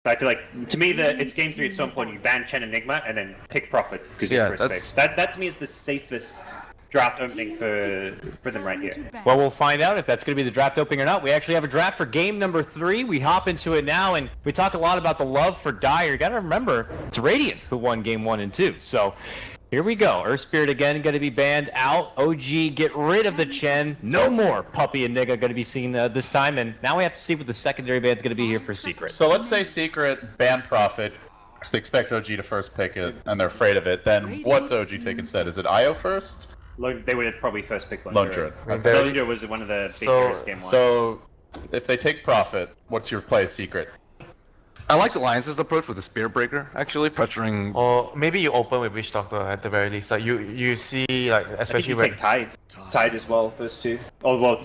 So I feel like, to me, it's game 3 at some point. You ban Chen Enigma and then pick Prophet because you're first pick. That to me is the safest draft opening for them right here. Well, we'll find out if that's going to be the draft opening or not. We actually have a draft for game number 3. We hop into it now, and we talk a lot about the love for Dire. You got to remember, it's Radiant who won game 1 and 2. So here we go. Earth Spirit again going to be banned out. OG, get rid of the Chen. No more Puppy and Nigga going to be seen this time. And now we have to see what the secondary ban's going to be here for Secret. So let's say Secret ban Prophet. Because they expect OG to first pick it, and they're afraid of it. Then what does OG take instead? Is it IO first? They would have probably first picked Lone Druid. Okay. Lone Druid was one of the big heroes game 1. So if they take Prophet, what's your play, Secret? I like Alliance's approach with the Spear Breaker, actually, pressuring... Or maybe you open with Witch Doctor at the very least. Like you see, like, especially when... take Tide. Tide as well, first 2. Oh, well,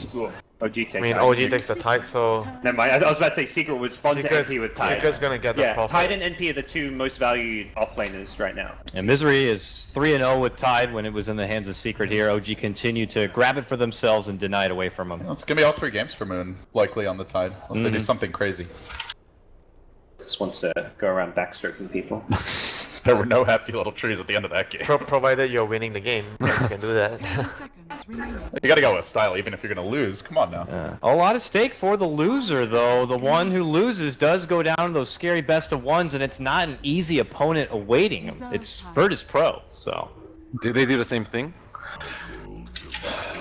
OG takes OG takes the Tide, so... Never mind, I was about to say Secret would spawn to NP with Tide. Secret's gonna get the Prophet. Tide and NP are the 2 most valued offlaners right now. And Misery is 3-0 with Tide when it was in the hands of Secret here. OG continued to grab it for themselves and deny it away from them. Well, it's going to be all 3 games for Moon, likely on the Tide, unless they do something crazy. Just wants to go around backstroking people. There were no happy little trees at the end of that game. Provided you're winning the game, you can do that. You gotta go with style, even if you're gonna lose. Come on now. A lot at stake for the loser, though. The one who loses does go down to those scary best of ones, and it's not an easy opponent awaiting him. It's Virtus Pro, so. Do they do the same thing?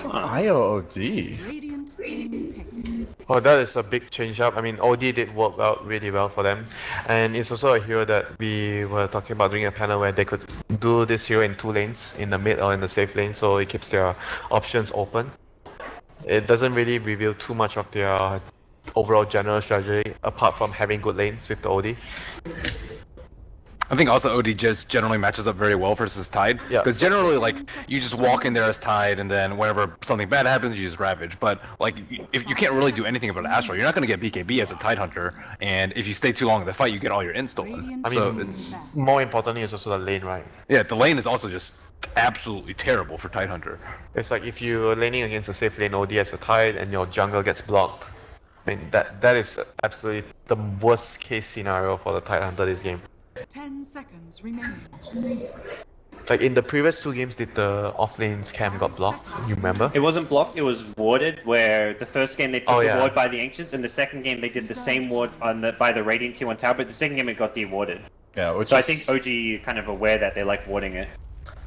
IOOD. Oh, that is a big change up. I mean, OD did work out really well for them. And it's also a hero that we were talking about during a panel where they could do this hero in 2 lanes, in the mid or in the safe lane, so it keeps their options open. It doesn't really reveal too much of their overall general strategy, apart from having good lanes with the OD. I think also OD just generally matches up very well versus Tide. Yeah. Because generally, like, you just walk in there as Tide, and then whenever something bad happens, you just Ravage. But, like, if you can't really do anything about Astral, you're not going to get BKB as a Tide Hunter. And if you stay too long in the fight, you get all your int stolen. I mean, so it's more importantly, it's also the lane, right? Yeah, the lane is also just absolutely terrible for Tide Hunter. It's like if you're laning against a safe lane OD as a Tide, and your jungle gets blocked. I mean, that is absolutely the worst case scenario for the Tide Hunter this game. 10 seconds remaining. It's like in the previous 2 games, did the offlane's cam got blocked? You remember? It wasn't blocked, it was warded, where the first game they put the ward by the Ancients, and the second game they did the same ward by the Radiant Tier 1 tower, but the second game it got de-warded. Yeah, so I think OG kind of aware that they like warding it.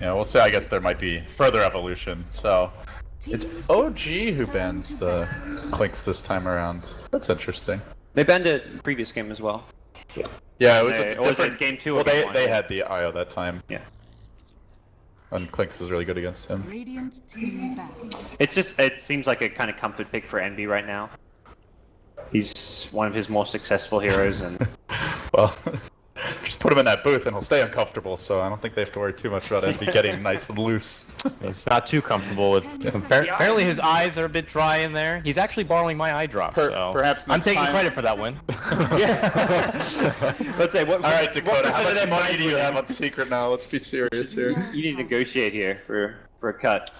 Yeah, we'll see. I guess there might be further evolution. So it's OG who bans the Clinks this time around. That's interesting. They banned it previous game as well. Yeah, it was a different game 2. Well, they had the IO that time. Yeah. And Clinks is really good against him. Radiant team battle. It seems like a kind of comfort pick for NB right now. He's one of his more successful heroes, and well, just put him in that booth and he'll stay uncomfortable. So I don't think they have to worry too much about NB getting nice and loose. He's not too comfortable with. Apparently, his eyes are a bit dry in there. He's actually borrowing my eye drop. So perhaps I'm taking credit for that win. Let's say what. All right, Dakota. How much money do you have on Secret now? Let's be serious here. You need to negotiate here for a cut.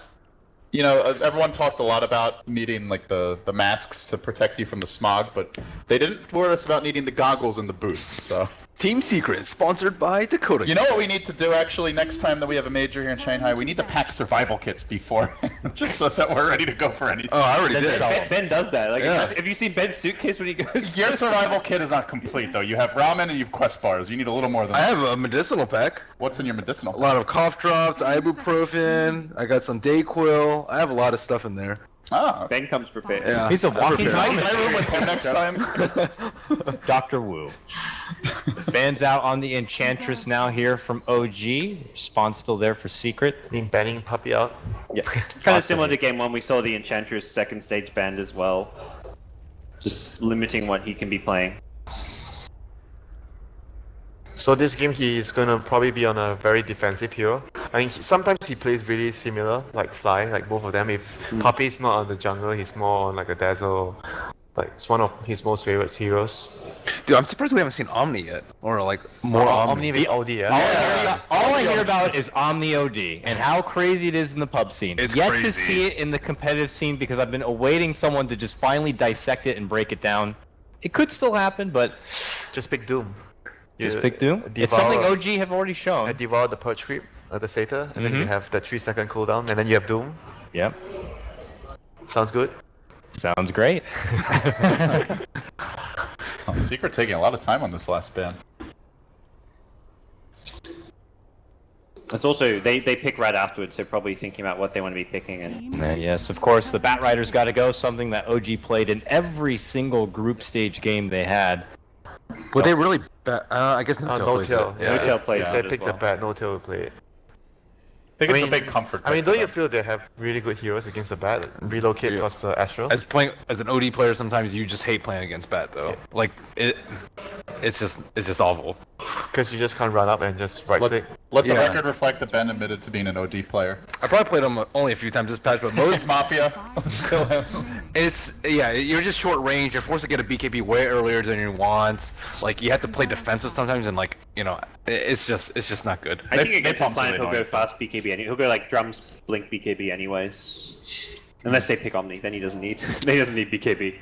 You know, everyone talked a lot about needing like the masks to protect you from the smog, but they didn't warn us about needing the goggles in the booth. So. Team Secret, sponsored by Dakota. You know what we need to do actually next time that we have a major here in Shanghai? We need to pack survival kits before, just so that we're ready to go for anything. Oh, I already did. Ben does that. Like, have you seen Ben's suitcase when he goes? Your survival kit is not complete though. You have ramen and you have quest bars. You need a little more than I that. have a medicinal pack. What's in your medicinal pack? A lot of cough drops, ibuprofen. I got some Dayquil. I have a lot of stuff in there. Ah, Ben comes prepared. Yeah, he's a walking Can I room with him next time? Dr. Wu. Bans out on the Enchantress now here from OG. Spawn's still there for Secret. Banning Puppy out. Yeah, kind of similar to game 1. We saw the Enchantress second stage banned as well. Just limiting what he can be playing. So this game he's gonna probably be on a very defensive hero. I mean, sometimes he plays really similar, like Fly, like both of them. If Puppy's not on the jungle, he's more on like a Dazzle. Like, it's one of his most favorite heroes. Dude, I'm surprised we haven't seen Omni yet. Or like more Omni. Omni with OD, yeah. All I hear about is Omni OD and how crazy it is in the pub scene. It's yet crazy. To see it in the competitive scene because I've been awaiting someone to just finally dissect it and break it down. It could still happen, but Just pick Doom. just pick Doom. It's devour- something OG have already shown. And devour the Purge Creep, the Satyr, and then you Mhm. have the 3-second cooldown, and then you have Doom. Yep. Sounds good. Sounds great. Secret taking a lot of time on this last ban. It's also they pick right afterwards, so probably thinking about what they want to be picking. And Yes, of course, the Bat Rider's got to go. Something that OG played in every single group stage game they had. Would they really? I guess no No tail. No tail plays If it they as pick well. the bat, no tail will play it. I think I it's mean- a big comfort. I mean, pick for don't you them. feel they have really good heroes against the bat? Relocate Yeah. plus the Astro? As an OD player, sometimes you just hate playing against Bat though. Like it's just awful. Because you just can't run up and just right click. Let the Yeah. record reflect that Ben admitted to being an OD player. I probably played him only a few times this patch, but Modes most Mafia. Let's kill him. it's you're just short range. You're forced to get a BKB way earlier than you want. Like you have to play defensive sometimes, and like it's just not good. I think They- against they this line pumped he'll really go hard. fast BKB. He'll go like drums, blink BKB anyways. Unless they pick Omni, then he doesn't need BKB.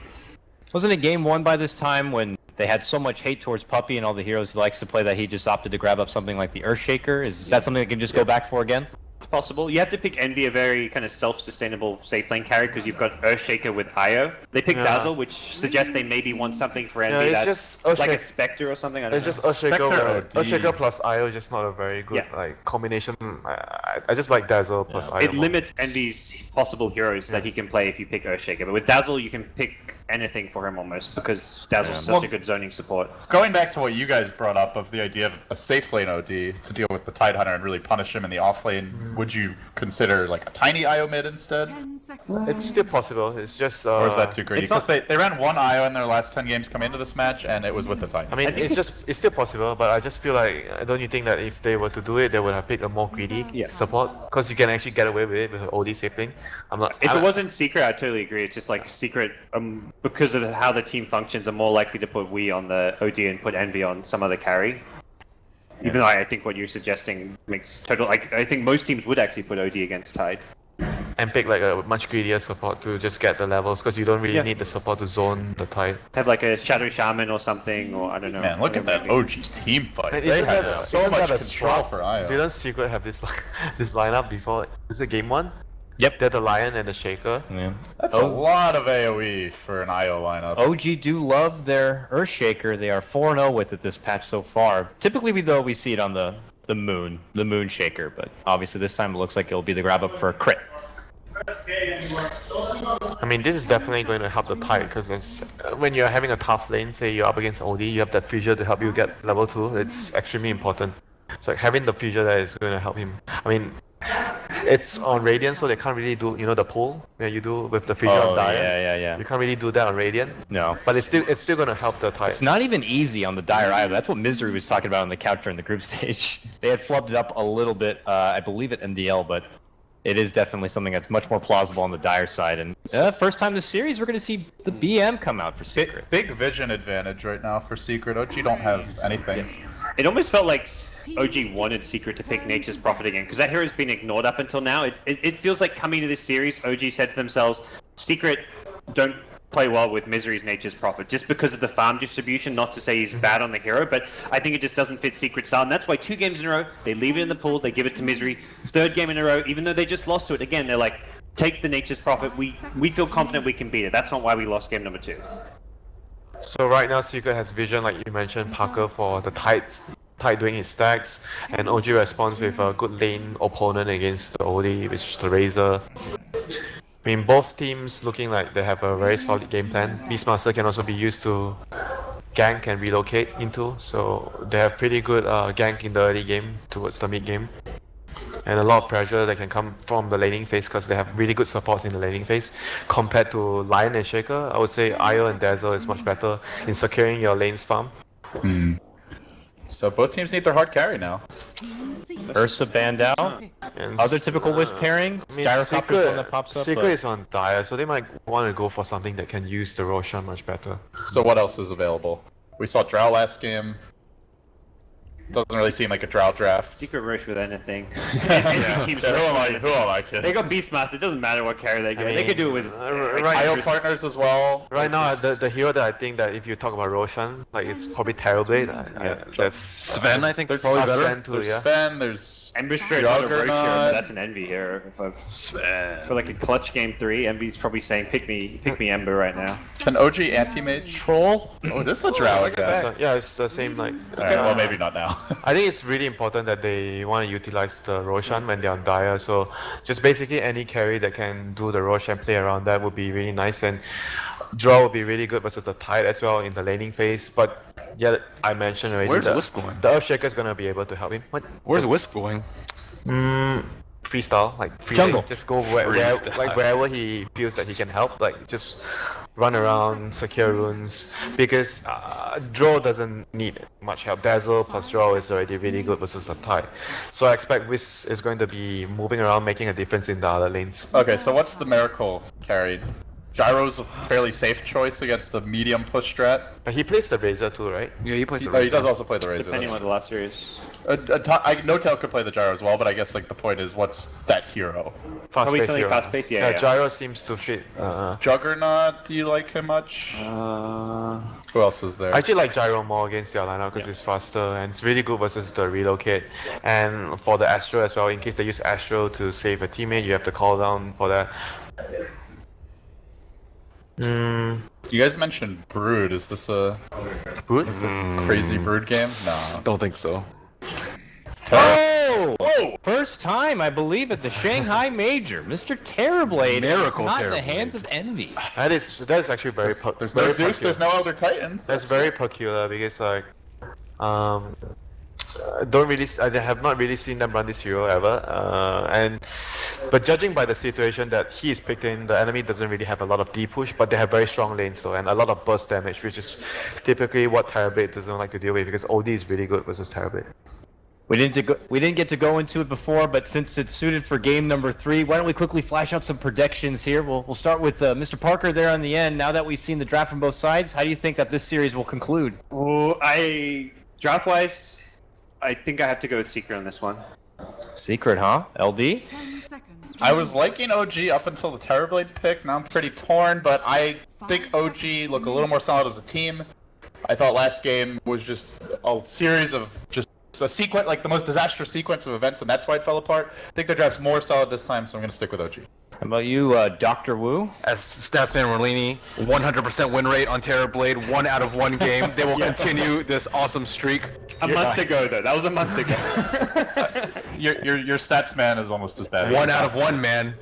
Wasn't it game 1 by this time when they had so much hate towards Puppy and all the heroes he likes to play that he just opted to grab up something like the Earthshaker? Is that something they can just go back for again? It's possible. You have to pick Envy, a very kind of self-sustainable safe lane carry, because you've got Earthshaker with Io. They pick Yeah. Dazzle, which suggests they maybe want something for Yeah, Envy it's that's just like a Earthshake- Spectre or something. I don't It's know. just Earthshaker, Spectre OD. Earthshaker plus IO is just not a very good Yeah. combination. I just like Dazzle plus IO. It more. limits Envy's possible heroes that he can play if you pick Earthshaker. But with Dazzle, you can pick anything for him almost, because Dazzle's such Well- a good zoning support. Going back to what you guys brought up of the idea of a safe lane OD to deal with the Tidehunter and really punish him in the off lane, would you consider like a tiny IO mid instead? 10 seconds. It's still possible. It's just. Or is that too greedy? it's Because not- they ran one IO in their last 10 games coming into this match, and it was with the Titan. I mean, I think it's still possible, but I just feel like, don't you think that if they were to do it, they would have picked a more greedy Yeah. support? Because you can actually get away with it with an OD safe lane. If it wasn't Secret, I totally agree. It's just like Secret, because of how the team functions, are more likely to put Wii on the OD and put Envy on some other carry. Even though I think what you're suggesting makes total. I think most teams would actually put OD against Tide. and pick like a much greedier support to just get the levels, because you don't really Yeah. need the support to zone the Tide. Have like a Shadow Shaman or something, or I don't know. Man, look at that OG team fight. And They isn't had that- so isn't much that a control strong- for IO. Didn't Secret have this this lineup before? Is it game 1? Yep. They're the Lion and the Shaker. Yeah. That's a lot of AoE for an IO lineup. OG do love their Earthshaker. They are 4-0 with it this patch so far. Typically, we see it on the Moon Shaker, but obviously this time it looks like it'll be the grab up for a crit. I mean, this is definitely going to help the Tide, because when you're having a tough lane, say you're up against OD, you have that fissure to help you get level 2. It's extremely important. So having the fissure there is going to help him. I mean, it's on Radiant, so they can't really do, the pull that you do with the fissure Oh, of Dire. Yeah. You can't really do that on Radiant. No. But it's still going to help the Tide. It's not even easy on the Dire either. That's what Misery was talking about on the couch during the group stage. They had flubbed it up a little bit, I believe at MDL, but it is definitely something that's much more plausible on the Dire side. And first time this series, we're going to see the BM come out for Secret. Big vision advantage right now for Secret. OG don't have anything. It almost felt like OG wanted Secret to pick Nature's Prophet again, because that hero's been ignored up until now. It feels like coming to this series, OG said to themselves, Secret don't play well with Misery's Nature's Prophet, just because of the farm distribution, not to say he's bad on the hero, but I think it just doesn't fit Secret's style, and that's why 2 games in a row, they leave it in the pool, they give it to Misery. 3rd game in a row, even though they just lost to it, again, they're like, take the Nature's Prophet, we feel confident we can beat it. That's not why we lost game number 2. So right now, Secret has vision, like you mentioned, Parker, for the Tide doing his stacks, and OG responds with a good lane opponent against the OD, which is the Razor. I mean, both teams looking like they have a very solid game plan. Beastmaster can also be used to gank and relocate into, so they have pretty good gank in the early game towards the mid game. And a lot of pressure that can come from the laning phase, because they have really good supports in the laning phase. Compared to Lion and Shaker, I would say Io and Dazzle is much better in securing your lane's farm. So both teams need their hard carry now. Ursa banned out. And Other typical Wisp pairings. I mean, Gyrocopter's one that pops up. Secret but- is on Dire, so they might want to go for something that can use the Roshan much better. So what else is available? We saw Drow last game. Doesn't really seem like a drought draft. Secret Roche with anything. Yeah. Teams Who am I They kidding? got Beastmaster. It doesn't matter what carry they get. I They could do it with right. IO partners as well. Right now, the hero that I think that if you talk about Roshan, like it's probably Terrorblade. That's Sven, I think, There's probably better. Sven too, There's yeah. Sven, there's Ember Spirit on a Roche hero, Juggernaut. but that's an Envy hero. Sven. For like a clutch game 3, Envy's probably saying, pick me Ember right now. an OG anti-mage troll. Oh, this is the Drow guy. So, yeah, it's the same like. Alright, well maybe not now. I think it's really important that they want to utilize the Roshan when they're on Dire. So just basically any carry that can do the Roshan play around that would be really nice. And draw would be really good versus the Tide as well in the laning phase. But yeah, I mentioned already. Where's the Wisp going? The Earthshaker is gonna be able to help him. What? Where's Wisp going? Freestyle, like free Jungle. lane. Just go like wherever he feels that he can help. Like just run around, secure runes. Because draw doesn't need much help. Dazzle plus draw is already really good versus a Tide. So I expect Wisp is going to be moving around, making a difference in the other lanes. Okay, so what's the Miracle carried? Gyro's a fairly safe choice against the medium push strat. He plays the Razor too, right? Yeah, he plays the He does Razor. also play the Razor. Depending on the last series. No Tail could play the Gyro as well, but I guess like the point is, what's that hero? Fast Probably pace something hero. fast-paced, yeah. Gyro seems to fit. Juggernaut, do you like him much? Who else is there? I actually like Gyro more against your lineup because it's faster and it's really good versus the relocate. And for the Astro as well, in case they use Astro to save a teammate, you have to call down for that. You guys mentioned Brood. Is this a Brood? crazy Brood game? No. Don't think so. Oh! Whoa! First time, I believe, at the Shanghai Major. Mr. Terrorblade Miracle is not in the Terrorblade. hands of Envy. That is actually very There's very no Zeus. peculiar. There's no Elder Titans. That's very peculiar because like, I have not really seen them run this hero ever. But judging by the situation that he is picked in, the enemy doesn't really have a lot of D push, but they have very strong lanes though, and a lot of burst damage, which is typically what Terrorblade doesn't like to deal with because OD is really good versus Terrorblade. We didn't get to go into it before, but since it's suited for game number 3, why don't we quickly flash out some predictions here? We'll start with Mr. Parker there on the end. Now that we've seen the draft from both sides, how do you think that this series will conclude? Oh, draft-wise, I think I have to go with Secret on this one. Secret, huh? LD? 10 seconds. I was liking OG up until the Terrorblade pick. Now I'm pretty torn, but I think OG look a little more solid as a team. I thought last game was just a series of just a sequence, like the most disastrous sequence of events, and that's why it fell apart. I think the draft's more solid this time, so I'm going to stick with OG. How about you, Dr. Wu? As Statsman Merlini, 100% win rate on Terrorblade, 1 out of 1 game. They will continue this awesome streak. A month ago, though. That was a month ago. Your stats man is almost as bad. 1 out of 1, man.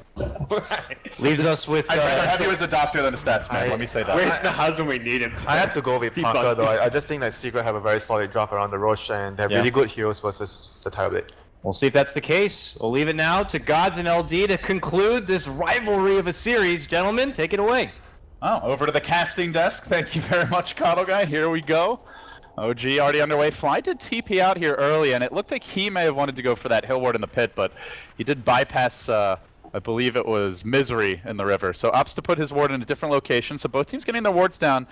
Leaves us with... I'd rather have you as a doctor than a stats man, let me say that. Where's the husband we need him to? I have to go with Debunk. Parker though. I just think that Secret have a very solid draft around the Roche and they have really good heroes versus the Terrorblade. We'll see if that's the case. We'll leave it now to Gods and LD to conclude this rivalry of a series. Gentlemen, take it away. Oh, over to the casting desk. Thank you very much, Coddle Guy. Here we go. OG already underway. Fly did TP out here early, and it looked like he may have wanted to go for that hill ward in the pit, but he did bypass, I believe it was Misery in the river. So opts to put his ward in a different location, so both teams getting their wards down.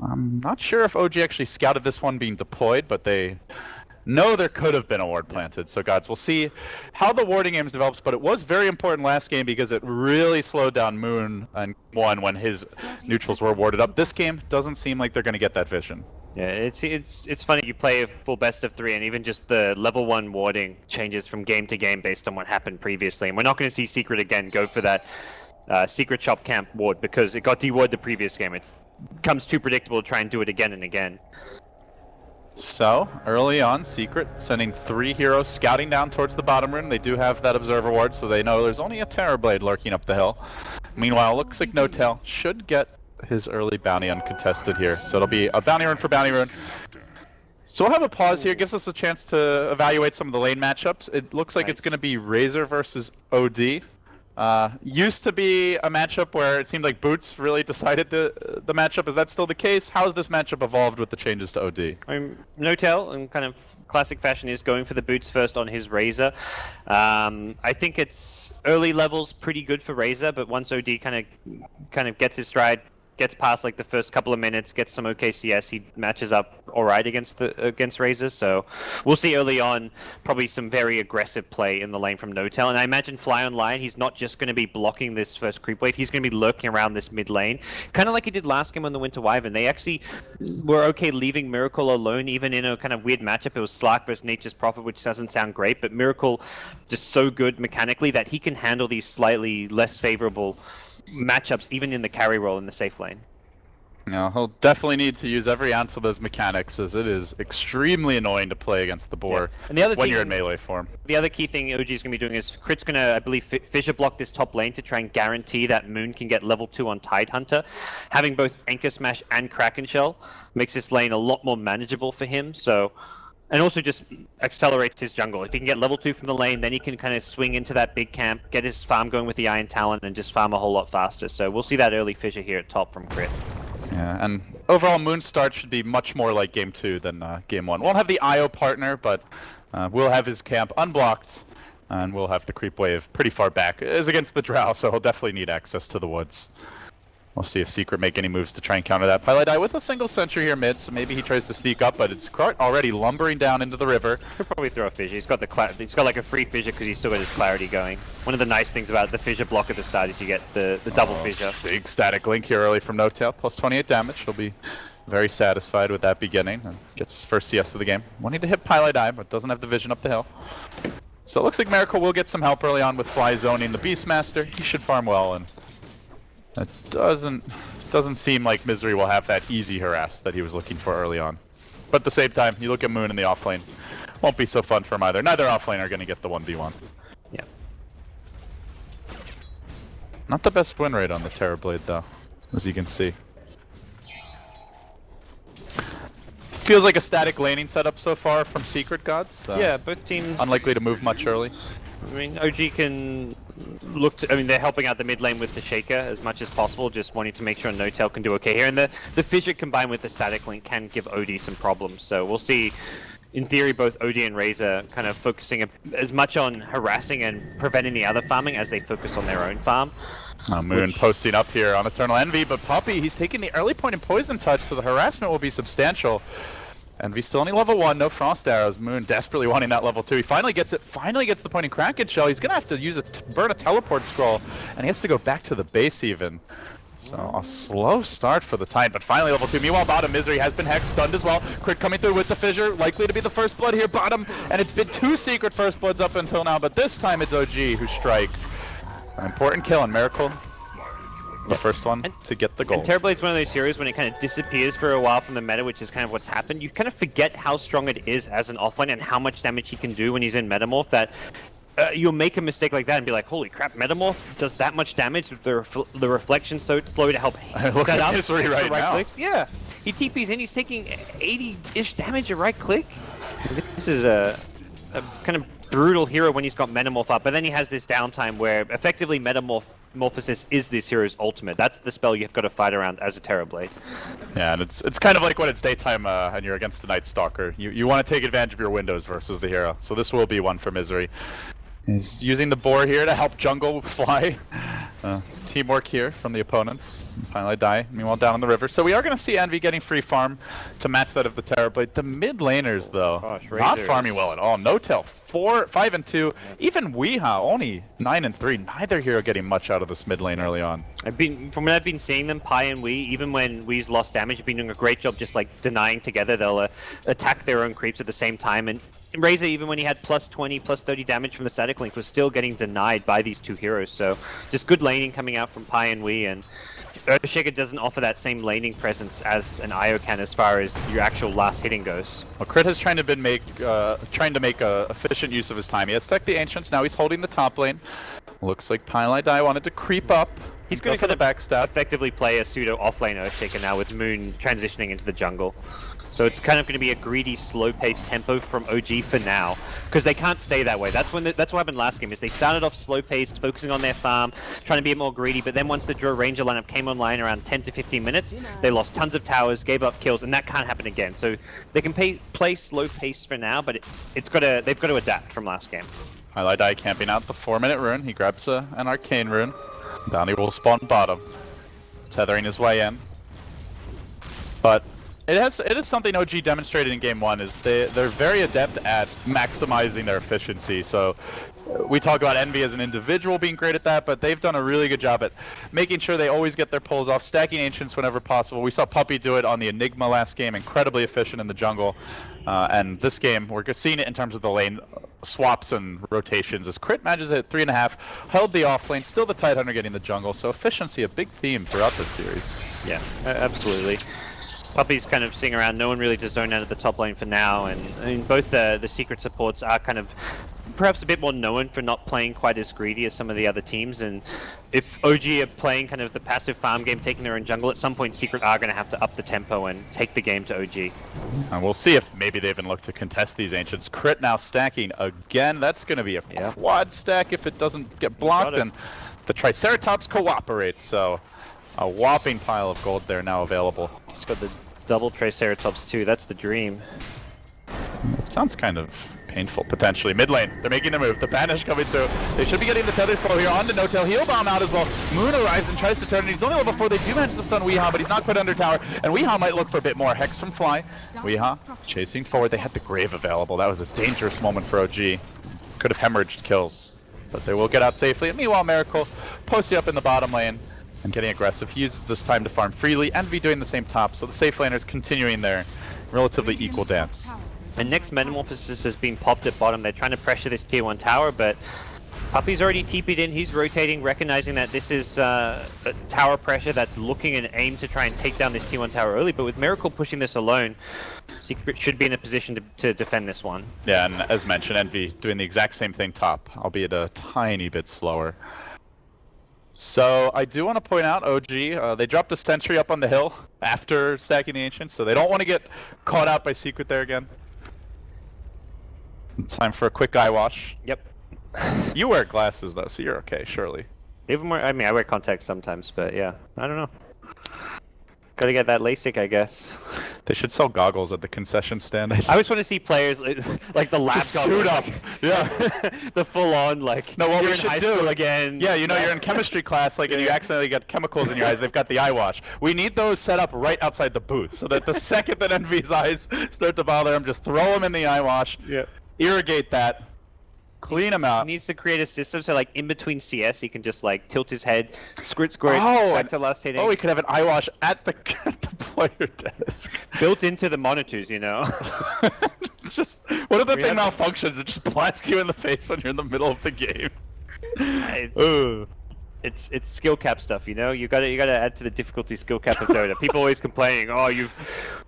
I'm not sure if OG actually scouted this one being deployed, but they know there could have been a ward planted. So gods, we'll see how the warding games develops, but it was very important last game because it really slowed down Moon and won when his neutrals were warded up. This game doesn't seem like they're going to get that vision. Yeah, it's funny. You play a full best of 3, and even just the level 1 warding changes from game to game based on what happened previously. And we're not going to see Secret again go for that Secret Shop Camp ward because it got de-warded the previous game. It becomes too predictable to try and do it again and again. So, early on, Secret sending 3 heroes scouting down towards the bottom rune. They do have that Observer ward, so they know there's only a Terrorblade lurking up the hill. Meanwhile, looks like No Tail should get his early bounty uncontested here. So it'll be a bounty rune for bounty rune. So we'll have a pause here. Gives us a chance to evaluate some of the lane matchups. It looks like it's going to be Razor versus OD. Used to be a matchup where it seemed like Boots really decided the matchup. Is that still the case? How has this matchup evolved with the changes to OD? No Tail, in kind of classic fashion, is going for the boots first on his Razor. I think it's early levels pretty good for Razor, but once OD kind of gets his stride, gets past like the first couple of minutes, gets some OKCS, he matches up all right against Razor. So we'll see early on probably some very aggressive play in the lane from Notel. And I imagine Fly Online, he's not just going to be blocking this first creep wave, he's going to be lurking around this mid lane, kind of like he did last game on the Winter Wyvern. They actually were okay leaving Miracle alone, even in a kind of weird matchup. It was Slark versus Nature's Prophet, which doesn't sound great, but Miracle just so good mechanically that he can handle these slightly less favorable matchups even in the carry role in the safe lane. No, he'll definitely need to use every ounce of those mechanics, as it is extremely annoying to play against the boar And the other when thing, you're in melee form. The other key thing OG is going to be doing is Crit's going to, I believe, fissure block this top lane to try and guarantee that Moon can get level 2 on Tidehunter. Having both Anchor Smash and Kraken Shell makes this lane a lot more manageable for him. So, and also just accelerates his jungle. If he can get level 2 from the lane, then he can kind of swing into that big camp, get his farm going with the Iron Talon, and just farm a whole lot faster. So we'll see that early fissure here at top from Crit. Yeah, and overall Moon start should be much more like Game 2 than Game 1. Won't have the IO partner, but we'll have his camp unblocked, and we'll have the creep wave pretty far back. It is against the Drow, so he'll definitely need access to the woods. We'll see if Secret make any moves to try and counter that. Pilot Eye with a single sentry here mid, so maybe he tries to sneak up, but it's already lumbering down into the river. He'll probably throw a fissure. He's got like a free fissure because he's still got his clarity going. One of the nice things about the fissure block at the start is you get the double fissure. Big static link here early from Notail, plus 28 damage. He'll be very satisfied with that beginning and gets his first CS of the game. Wanting to hit Pilot Eye, but doesn't have the vision up the hill. So it looks like Miracle will get some help early on with Fly zoning the Beastmaster. He should farm well, and it doesn't seem like Misery will have that easy harass that he was looking for early on. But at the same time, you look at Moon in the offlane, won't be so fun for him either. Neither offlane are going to get the 1v1. Yeah. Not the best win rate on the Terrorblade though, as you can see. Feels like a static laning setup so far from Secret Gods. Yeah, both teams Unlikely to move much early. I mean, OG can look to, I mean, they're helping out the mid lane with the Shaker as much as possible, just wanting to make sure Notel can do okay here. And the Fissure combined with the Static Link can give OD some problems. So we'll see, in theory, both OD and Razor kind of focusing as much on harassing and preventing the other farming as they focus on their own farm. Moon posting up here on Eternal Envy, but Puppy, he's taking the early point in Poison Touch, so the harassment will be substantial. Envy still only level 1, no Frost Arrows. Moon desperately wanting that level 2. He finally gets it, finally gets the point in Kraken Shell. He's going to have to use burn a teleport scroll, and he has to go back to the base even. So a slow start for the Tide, but finally level 2. Meanwhile, bottom Misery has been hex stunned as well. Crit coming through with the Fissure, likely to be the first blood here, bottom. And it's been 2 Secret first bloods up until now, but this time it's OG who strike. An important kill on Miracle. The first one to get the goal. And Terrorblade's one of those heroes when it kind of disappears for a while from the meta, which is kind of what's happened. You kind of forget how strong it is as an offlane and how much damage he can do when he's in Metamorph, that you'll make a mistake like that and be like, holy crap, Metamorph does that much damage with the reflection so slow to help set up Misery right now. clicks. Yeah, he TPs in, he's taking 80-ish damage at right click. This is a kind of brutal hero when he's got Metamorph up, but then he has this downtime where effectively Metamorphosis is this hero's ultimate. That's the spell you've got to fight around as a Terrorblade. Yeah, and it's kind of like when it's daytime and you're against the Night Stalker. You want to take advantage of your windows versus the hero. So this will be one for Misery. He's using the boar here to help jungle fly. Teamwork here from the opponents. Finally die. Meanwhile, down on the river. So we are going to see Envy getting free farm to match that of the Terrorblade. The mid laners, though, not farming well at all. Notel, 5-2. Even Weeha, only 9-3. Neither hero getting much out of this mid lane early on. From what I've been seeing them, Pi and Wee, even when Wee's lost damage, have been doing a great job just like denying together. They'll attack their own creeps at the same time. And Razor, even when he had plus 20, plus 30 damage from the Static Link, was still getting denied by these two heroes. So just good laning coming out from Pi and Wee, and Earthshaker doesn't offer that same laning presence as an IO can as far as your actual last hitting goes. Well, Crit has trying to make efficient use of his time. He has tech the Ancients, now he's holding the top lane. Looks like Pilot Dai wanted to creep up. He's going to for the backstab. effectively play a pseudo offlane Earthshaker now with Moon transitioning into the jungle. So it's kind of going to be a greedy, slow-paced tempo from OG for now, because they can't stay that way. That's what happened last game. Is they started off slow-paced, focusing on their farm, trying to be more greedy. But then once the Draw Ranger lineup came online around 10 to 15 minutes, they lost tons of towers, gave up kills, and that can't happen again. So they can play slow-paced for now, but they've got to adapt from last game. Highlight Eye camping out the 4-minute rune. He grabs an arcane rune. Bounty will spawn bottom. tethering his way in. But it is something OG demonstrated in game 1 is they're very adept at maximizing their efficiency. So we talk about Envy as an individual being great at that, but they've done a really good job at making sure they always get their pulls off, stacking Ancients whenever possible. We saw Puppey do it on the Enigma last game, incredibly efficient in the jungle. And this game, we're seeing it in terms of the lane swaps and rotations. As Crit manages at 3.5, held the off lane, still the Tidehunter getting the jungle. So efficiency, a big theme throughout this series. Yeah, absolutely. Puppey's kind of sitting around, no one really to zone out at the top lane for now, and I mean, both the secret supports are kind of perhaps a bit more known for not playing quite as greedy as some of the other teams, and if OG are playing kind of the passive farm game, taking their own jungle, at some point Secret are going to have to up the tempo and take the game to OG. And we'll see if maybe they even look to contest these Ancients. Crit now stacking again, that's going to be a quad stack if it doesn't get blocked, and the Triceratops cooperates, so a whopping pile of gold there now available. It's got the double Triceratops too, that's the dream. It sounds kind of painful, potentially. Mid lane, they're making the move. The banish coming through. They should be getting the tether slow here. On to No-Tail. Heal Bomb out as well. Moon Horizon tries to turn it. He's only level 4. They do manage to stun Weehaw, but he's not quite under tower. And Weehaw might look for a bit more. Hex from Fly. Weehaw chasing forward. They had the Grave available. That was a dangerous moment for OG. Could have hemorrhaged kills, but they will get out safely. And meanwhile, Miracle posting up in the bottom lane and getting aggressive. He uses this time to farm freely. Envy doing the same top, so the safe laners continuing their relatively equal dance. And next Metamorphosis has been popped at bottom. They're trying to pressure this tier 1 tower, but Puppey's already TP'd in. He's rotating, recognizing that this is a tower pressure that's looking and aim to try and take down this tier 1 tower early. But with Miracle pushing this alone, Secret should be in a position to defend this one. Yeah, and as mentioned, Envy doing the exact same thing top, albeit a tiny bit slower. So I do want to point out OG, they dropped a sentry up on the hill after stacking the Ancients, so they don't want to get caught out by Secret there again. Time for a quick eye wash. Yep. You wear glasses though, so you're okay, surely. Even more, I mean, I wear contacts sometimes, but yeah, I don't know. Gotta get that LASIK, I guess. They should sell goggles at the concession stand. I just want to see players like the lab suit up. Yeah. The full-on like. No, what you're we in should high do school again. Yeah, you know, you're in chemistry class, like, and you accidentally get chemicals in your eyes. They've got the eye wash. We need those set up right outside the booth, so that the second that Envy's eyes start to bother him, just throw them in the eye wash. Yeah. Irrigate that. Clean him out. He needs to create a system so like in between CS he can just like tilt his head, squirt back to last hitting. Oh, we could have an eye wash at the player desk. Built into the monitors, you know. It's just, what if the thing malfunctions? It just blasts you in the face when you're in the middle of the game. It's skill cap stuff, you know. You gotta add to the difficulty skill cap of Dota. People always complaining, oh, you've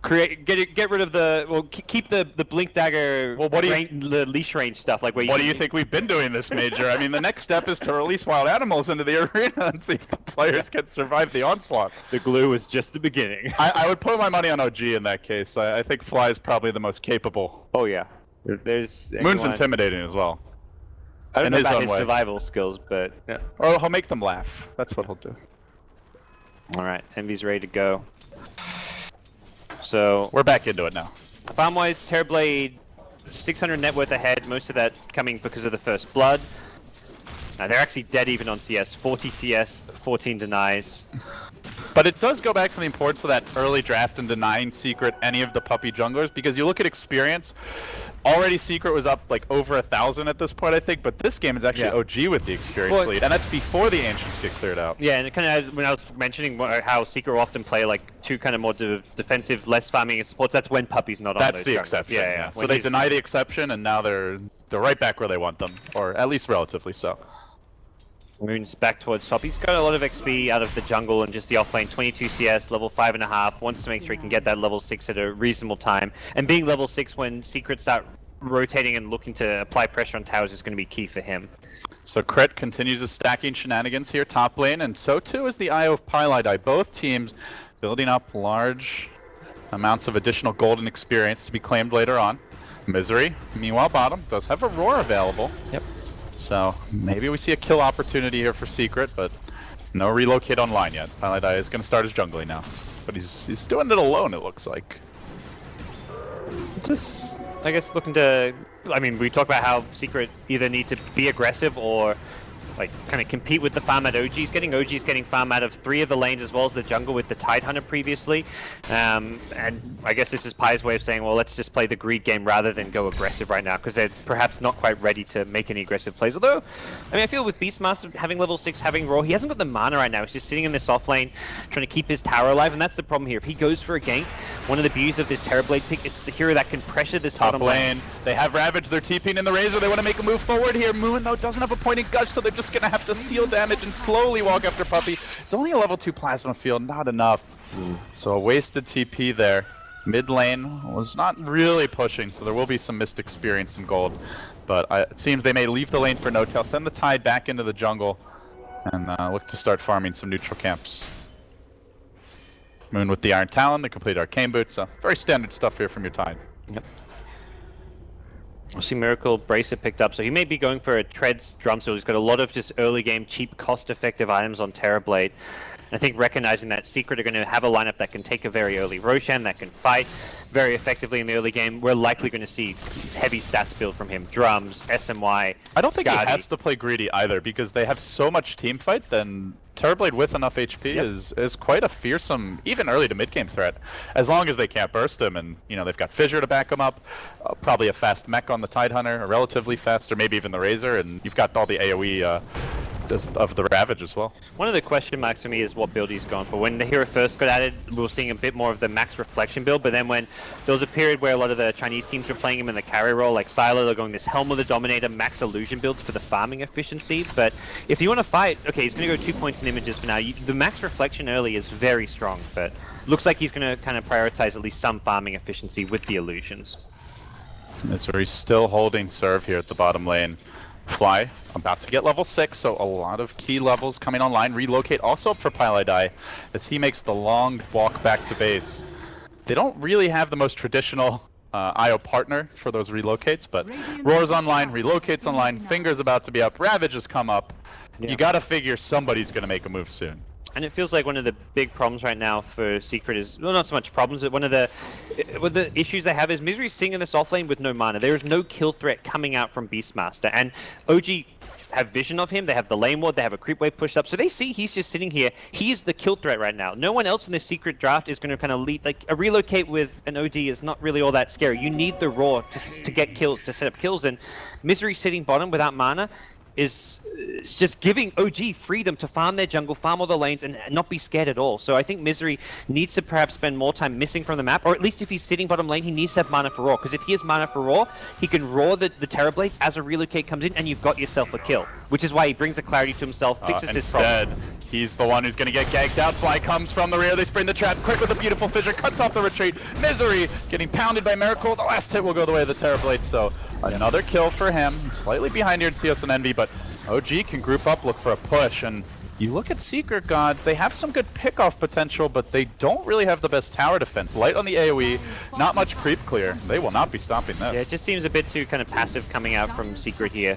get rid of the keep the blink dagger. Well, what do you the leash range stuff like where? What do you think we've been doing this major? I mean, the next step is to release wild animals into the arena and see if the players can survive the onslaught. The glue is just the beginning. I would put my money on OG in that case. I think Fly is probably the most capable. Oh yeah, there's Moon's intimidating as well. I don't know his about own his way. survival skills, but yeah. Or he'll make them laugh. That's what he'll do. All right, Envy's ready to go. So we're back into it now. Farm-wise, Terrorblade 600 net worth ahead. Most of that coming because of the first blood. Now they're actually dead even on CS. 40 CS, 14 denies. But it does go back to the importance of that early draft and denying Secret any of the Puppey junglers, because you look at experience. Already Secret was up like over 1,000 at this point, I think, but this game is actually OG with the experience lead, and that's before the Ancients get cleared out. Yeah, and it kind of, when I was mentioning how Secret will often play like two kind of more defensive, less farming and supports, that's when Puppey's not on That's those the junglers. exception. Yeah. So they deny the exception, and now they're right back where they want them, or at least relatively so. Moon's back towards top. He's got a lot of XP out of the jungle and just the offlane. 22 CS, level 5.5. Wants to make sure he can get that level 6 at a reasonable time. And being level 6 when Secret start rotating and looking to apply pressure on towers is going to be key for him. So Crit continues his stacking shenanigans here top lane, and so too is the Eye of Pylite. Both teams building up large amounts of additional golden experience to be claimed later on. Misery, meanwhile bottom, does have a roar available. Yep. So maybe we see a kill opportunity here for Secret, but no relocate online yet. Pylite is going to start his jungling now, but he's doing it alone, it looks like. Just, I guess, looking to... I mean, we talk about how Secret either need to be aggressive or like kind of compete with the farm at OG's getting. OG's getting farm out of 3 of the lanes as well as the jungle with the Tidehunter previously. And I guess this is Pi's way of saying, well, let's just play the greed game rather than go aggressive right now, because they're perhaps not quite ready to make any aggressive plays. Although, I mean, I feel with Beastmaster having level 6, having Raw, he hasn't got the mana right now. He's just sitting in this off lane trying to keep his tower alive, and that's the problem here. If he goes for a gank, one of the beauties of this Terrorblade pick is a hero that can pressure this Top bottom lane. They have Ravage. They're TPing in the Razor. They want to make a move forward here. Moon, though, doesn't have a point in Gush, so they're just going to have to steal damage and slowly walk after Puppey. It's only a level 2 Plasma Field, not enough. So a wasted TP there. Mid lane was not really pushing, so there will be some missed experience, some gold. But it seems they may leave the lane for no-tail, send the Tide back into the jungle, and look to start farming some neutral camps. Moon with the Iron Talon, the complete Arcane Boots, so very standard stuff here from your Tide. Yep. We'll see Miracle Bracer picked up, so he may be going for a Treads Drum Sword. He's got a lot of just early game, cheap, cost-effective items on Terrorblade. I think recognizing that Secret are going to have a lineup that can take a very early Roshan, that can fight very effectively in the early game, we're likely going to see heavy stats build from him. Drums, SMY, I don't think Skadi. he has to play greedy either, because they have so much team fight, then Terrorblade with enough HP is quite a fearsome, even early to mid-game threat, as long as they can't burst him, and you know they've got Fissure to back him up, probably a fast mech on the Tidehunter, a relatively fast, or maybe even the Razor, and you've got all the AoE of the Ravage as well. One of the question marks for me is what build he's gone for. When the hero first got added, we were seeing a bit more of the max reflection build, but then when there was a period where a lot of the Chinese teams were playing him in the carry role, like Silo, they're going this Helm of the Dominator, max illusion builds for the farming efficiency. But if you want to fight, okay, he's going to go 2 points in images for now. The max reflection early is very strong, but looks like he's going to kind of prioritize at least some farming efficiency with the illusions. That's where he's still holding serve here at the bottom lane. Fly, about to get level 6, so a lot of key levels coming online. Relocate also up for Pylai as he makes the long walk back to base. They don't really have the most traditional IO partner for those relocates, but Roar's online, Relocate's online, Finger's about to be up, Ravage has come up. Yeah. You gotta figure somebody's gonna make a move soon. And it feels like one of the big problems right now for Secret is, well, not so much problems, but one of the issues they have is Misery's sitting in this offlane with no mana. There is no kill threat coming out from Beastmaster, and OG have vision of him. They have the lane ward, they have a creep wave pushed up, so they see he's just sitting here. He is the kill threat right now. No one else in this Secret draft is going to kind of lead, like a relocate with an OD is not really all that scary. You need the raw to get kills, to set up kills, and Misery sitting bottom without mana is just giving OG freedom to farm their jungle, farm all the lanes, and not be scared at all. So I think Misery needs to perhaps spend more time missing from the map, or at least if he's sitting bottom lane, he needs to have mana for Raw, because if he has mana for Raw, he can Raw the Terrorblade as a relocate comes in, and you've got yourself a kill, which is why he brings the clarity to himself, fixes his problem. Instead, he's the one who's going to get gagged out. Fly comes from the rear, they spring the trap, quick with a beautiful fissure, cuts off the retreat. Misery getting pounded by Miracle. The last hit will go the way of the Terrorblade, so another kill for him. He's slightly behind here in CS and Envy, but OG can group up, look for a push, and you look at Secret Gods, they have some good pickoff potential, but they don't really have the best tower defense. Light on the AoE, not much creep clear. They will not be stopping this. Yeah, it just seems a bit too kind of passive coming out from Secret here.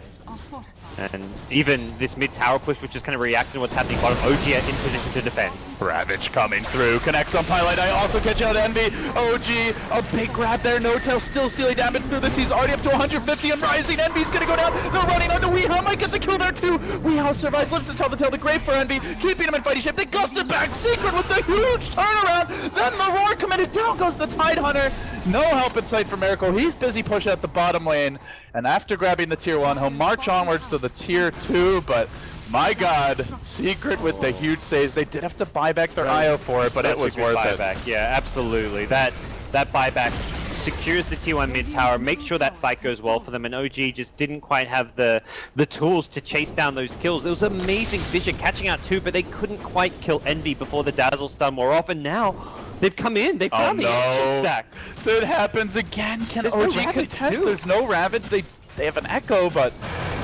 And even this mid tower push, which is kind of reacting to what's happening bottom, OG in position to defend. Ravage coming through, connects on Pylai, also catch out Envy. OG, a big grab there, no-tail still stealing damage through this. He's already up to 150 and rising. Envy's gonna go down, they're running onto Weehaw, might get the kill there too. Weehaw survives, lives to tell the tale, the great for Envy, keeping him in fighting shape. They gusted back, Secret with the huge turnaround. Then the roar committed, down goes the Tidehunter. No help in sight for Miracle, he's busy pushing at the bottom lane. And after grabbing the tier 1, he'll march onwards to the tier 2, but my god, Secret with the huge saves. They did have to buy back their IO for it, but it was worth it. Yeah, absolutely. That buyback secures the tier 1 mid tower, makes sure that fight goes well for them, and OG just didn't quite have the tools to chase down those kills. It was amazing vision, catching out 2, but they couldn't quite kill Envy before the Dazzle stun wore off, and now they've come in, they've found the ancient stack. That happens again. Can There's OG no contest? too. There's no Ravage. They have an Echo, but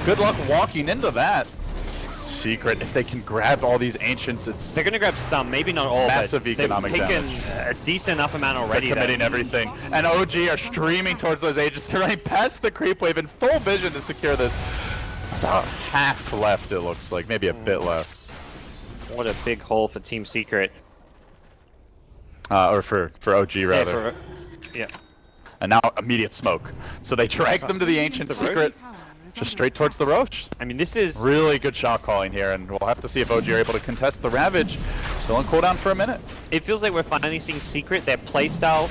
good luck walking into that. Secret, if they can grab all these ancients, it's They're going to grab some, maybe not all, massive but economic they've taken damage. a decent enough amount already. They're committing everything. And OG are streaming towards those ancients. They're running past the creep wave in full vision to secure this. About half left, it looks like, maybe a bit less. What a big hole for Team Secret. Or for OG rather. Yeah. And now immediate smoke. So they drag them to the ancient. The Secret just straight towards the Roche. I mean, this is Really good shot calling here, and we'll have to see if OG are able to contest the Ravage. Still on cooldown for a minute. it feels like we're finally seeing Secret, their playstyle,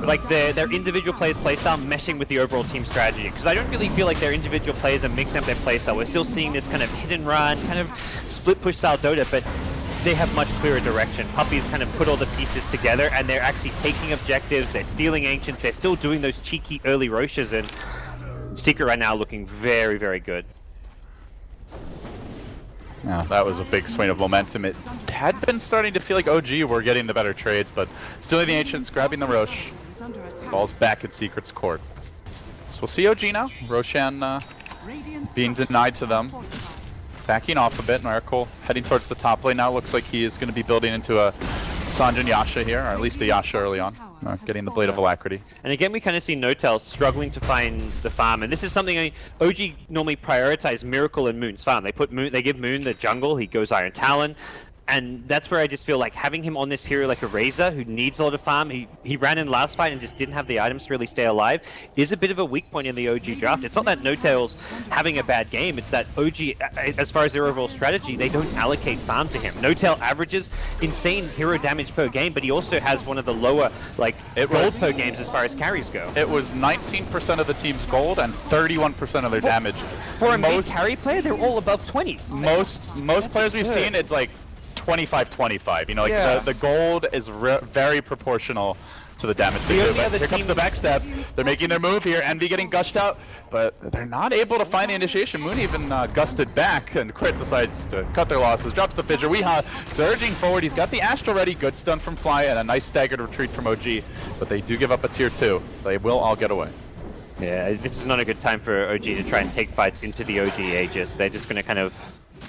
like their individual players' playstyle meshing with the overall team strategy. Because I don't really feel like their individual players are mixing up their playstyle. We're still seeing this kind of hit and run, kind of split push style Dota, but they have much clearer direction. Puppy's kind of put all the pieces together, and they're actually taking objectives, they're stealing Ancients, they're still doing those cheeky early Roches, and Secret right now looking very, very good. Yeah, that was a big swing of momentum. It had been starting to feel like OG were getting the better trades, but stealing the Ancients, grabbing the Roche. Ball's back at Secret's court. So we'll see OG now. Roshan being denied to them. Backing off a bit, Miracle heading towards the top lane now. Looks like he is going to be building into a Sanjin Yasha here, or at least a Yasha early on. Getting the Blade of Alacrity. And again, we kind of see Notel struggling to find the farm, and this is something OG normally prioritize Miracle and Moon's farm. They give Moon the jungle, he goes Iron Talon, and that's where I just feel like having him on this hero like a Razor, who needs a lot of farm, he ran in last fight and just didn't have the items to really stay alive, is a bit of a weak point in the OG draft. It's not that Notel's having a bad game, it's that OG, as far as their overall strategy, they don't allocate farm to him. Notel averages insane hero damage per game, but he also has one of the lower gold per games as far as carries go. It was 19% of the team's gold and 31% of their damage. For a main carry player, they're all above 20. Most players we've seen, it's like 25-25. You know, like the gold is very proportional to the damage they do. But here comes the backstab. They're making their move here. Envy getting gushed out, but they're not able to find the initiation. Moon even gusted back, and Crit decides to cut their losses. Drops the Fidger. Weeha surging forward. He's got the Astral ready. Good stun from Fly and a nice staggered retreat from OG. But they do give up a tier 2. They will all get away. Yeah, this is not a good time for OG to try and take fights into the OG Aegis. They're just going to kind of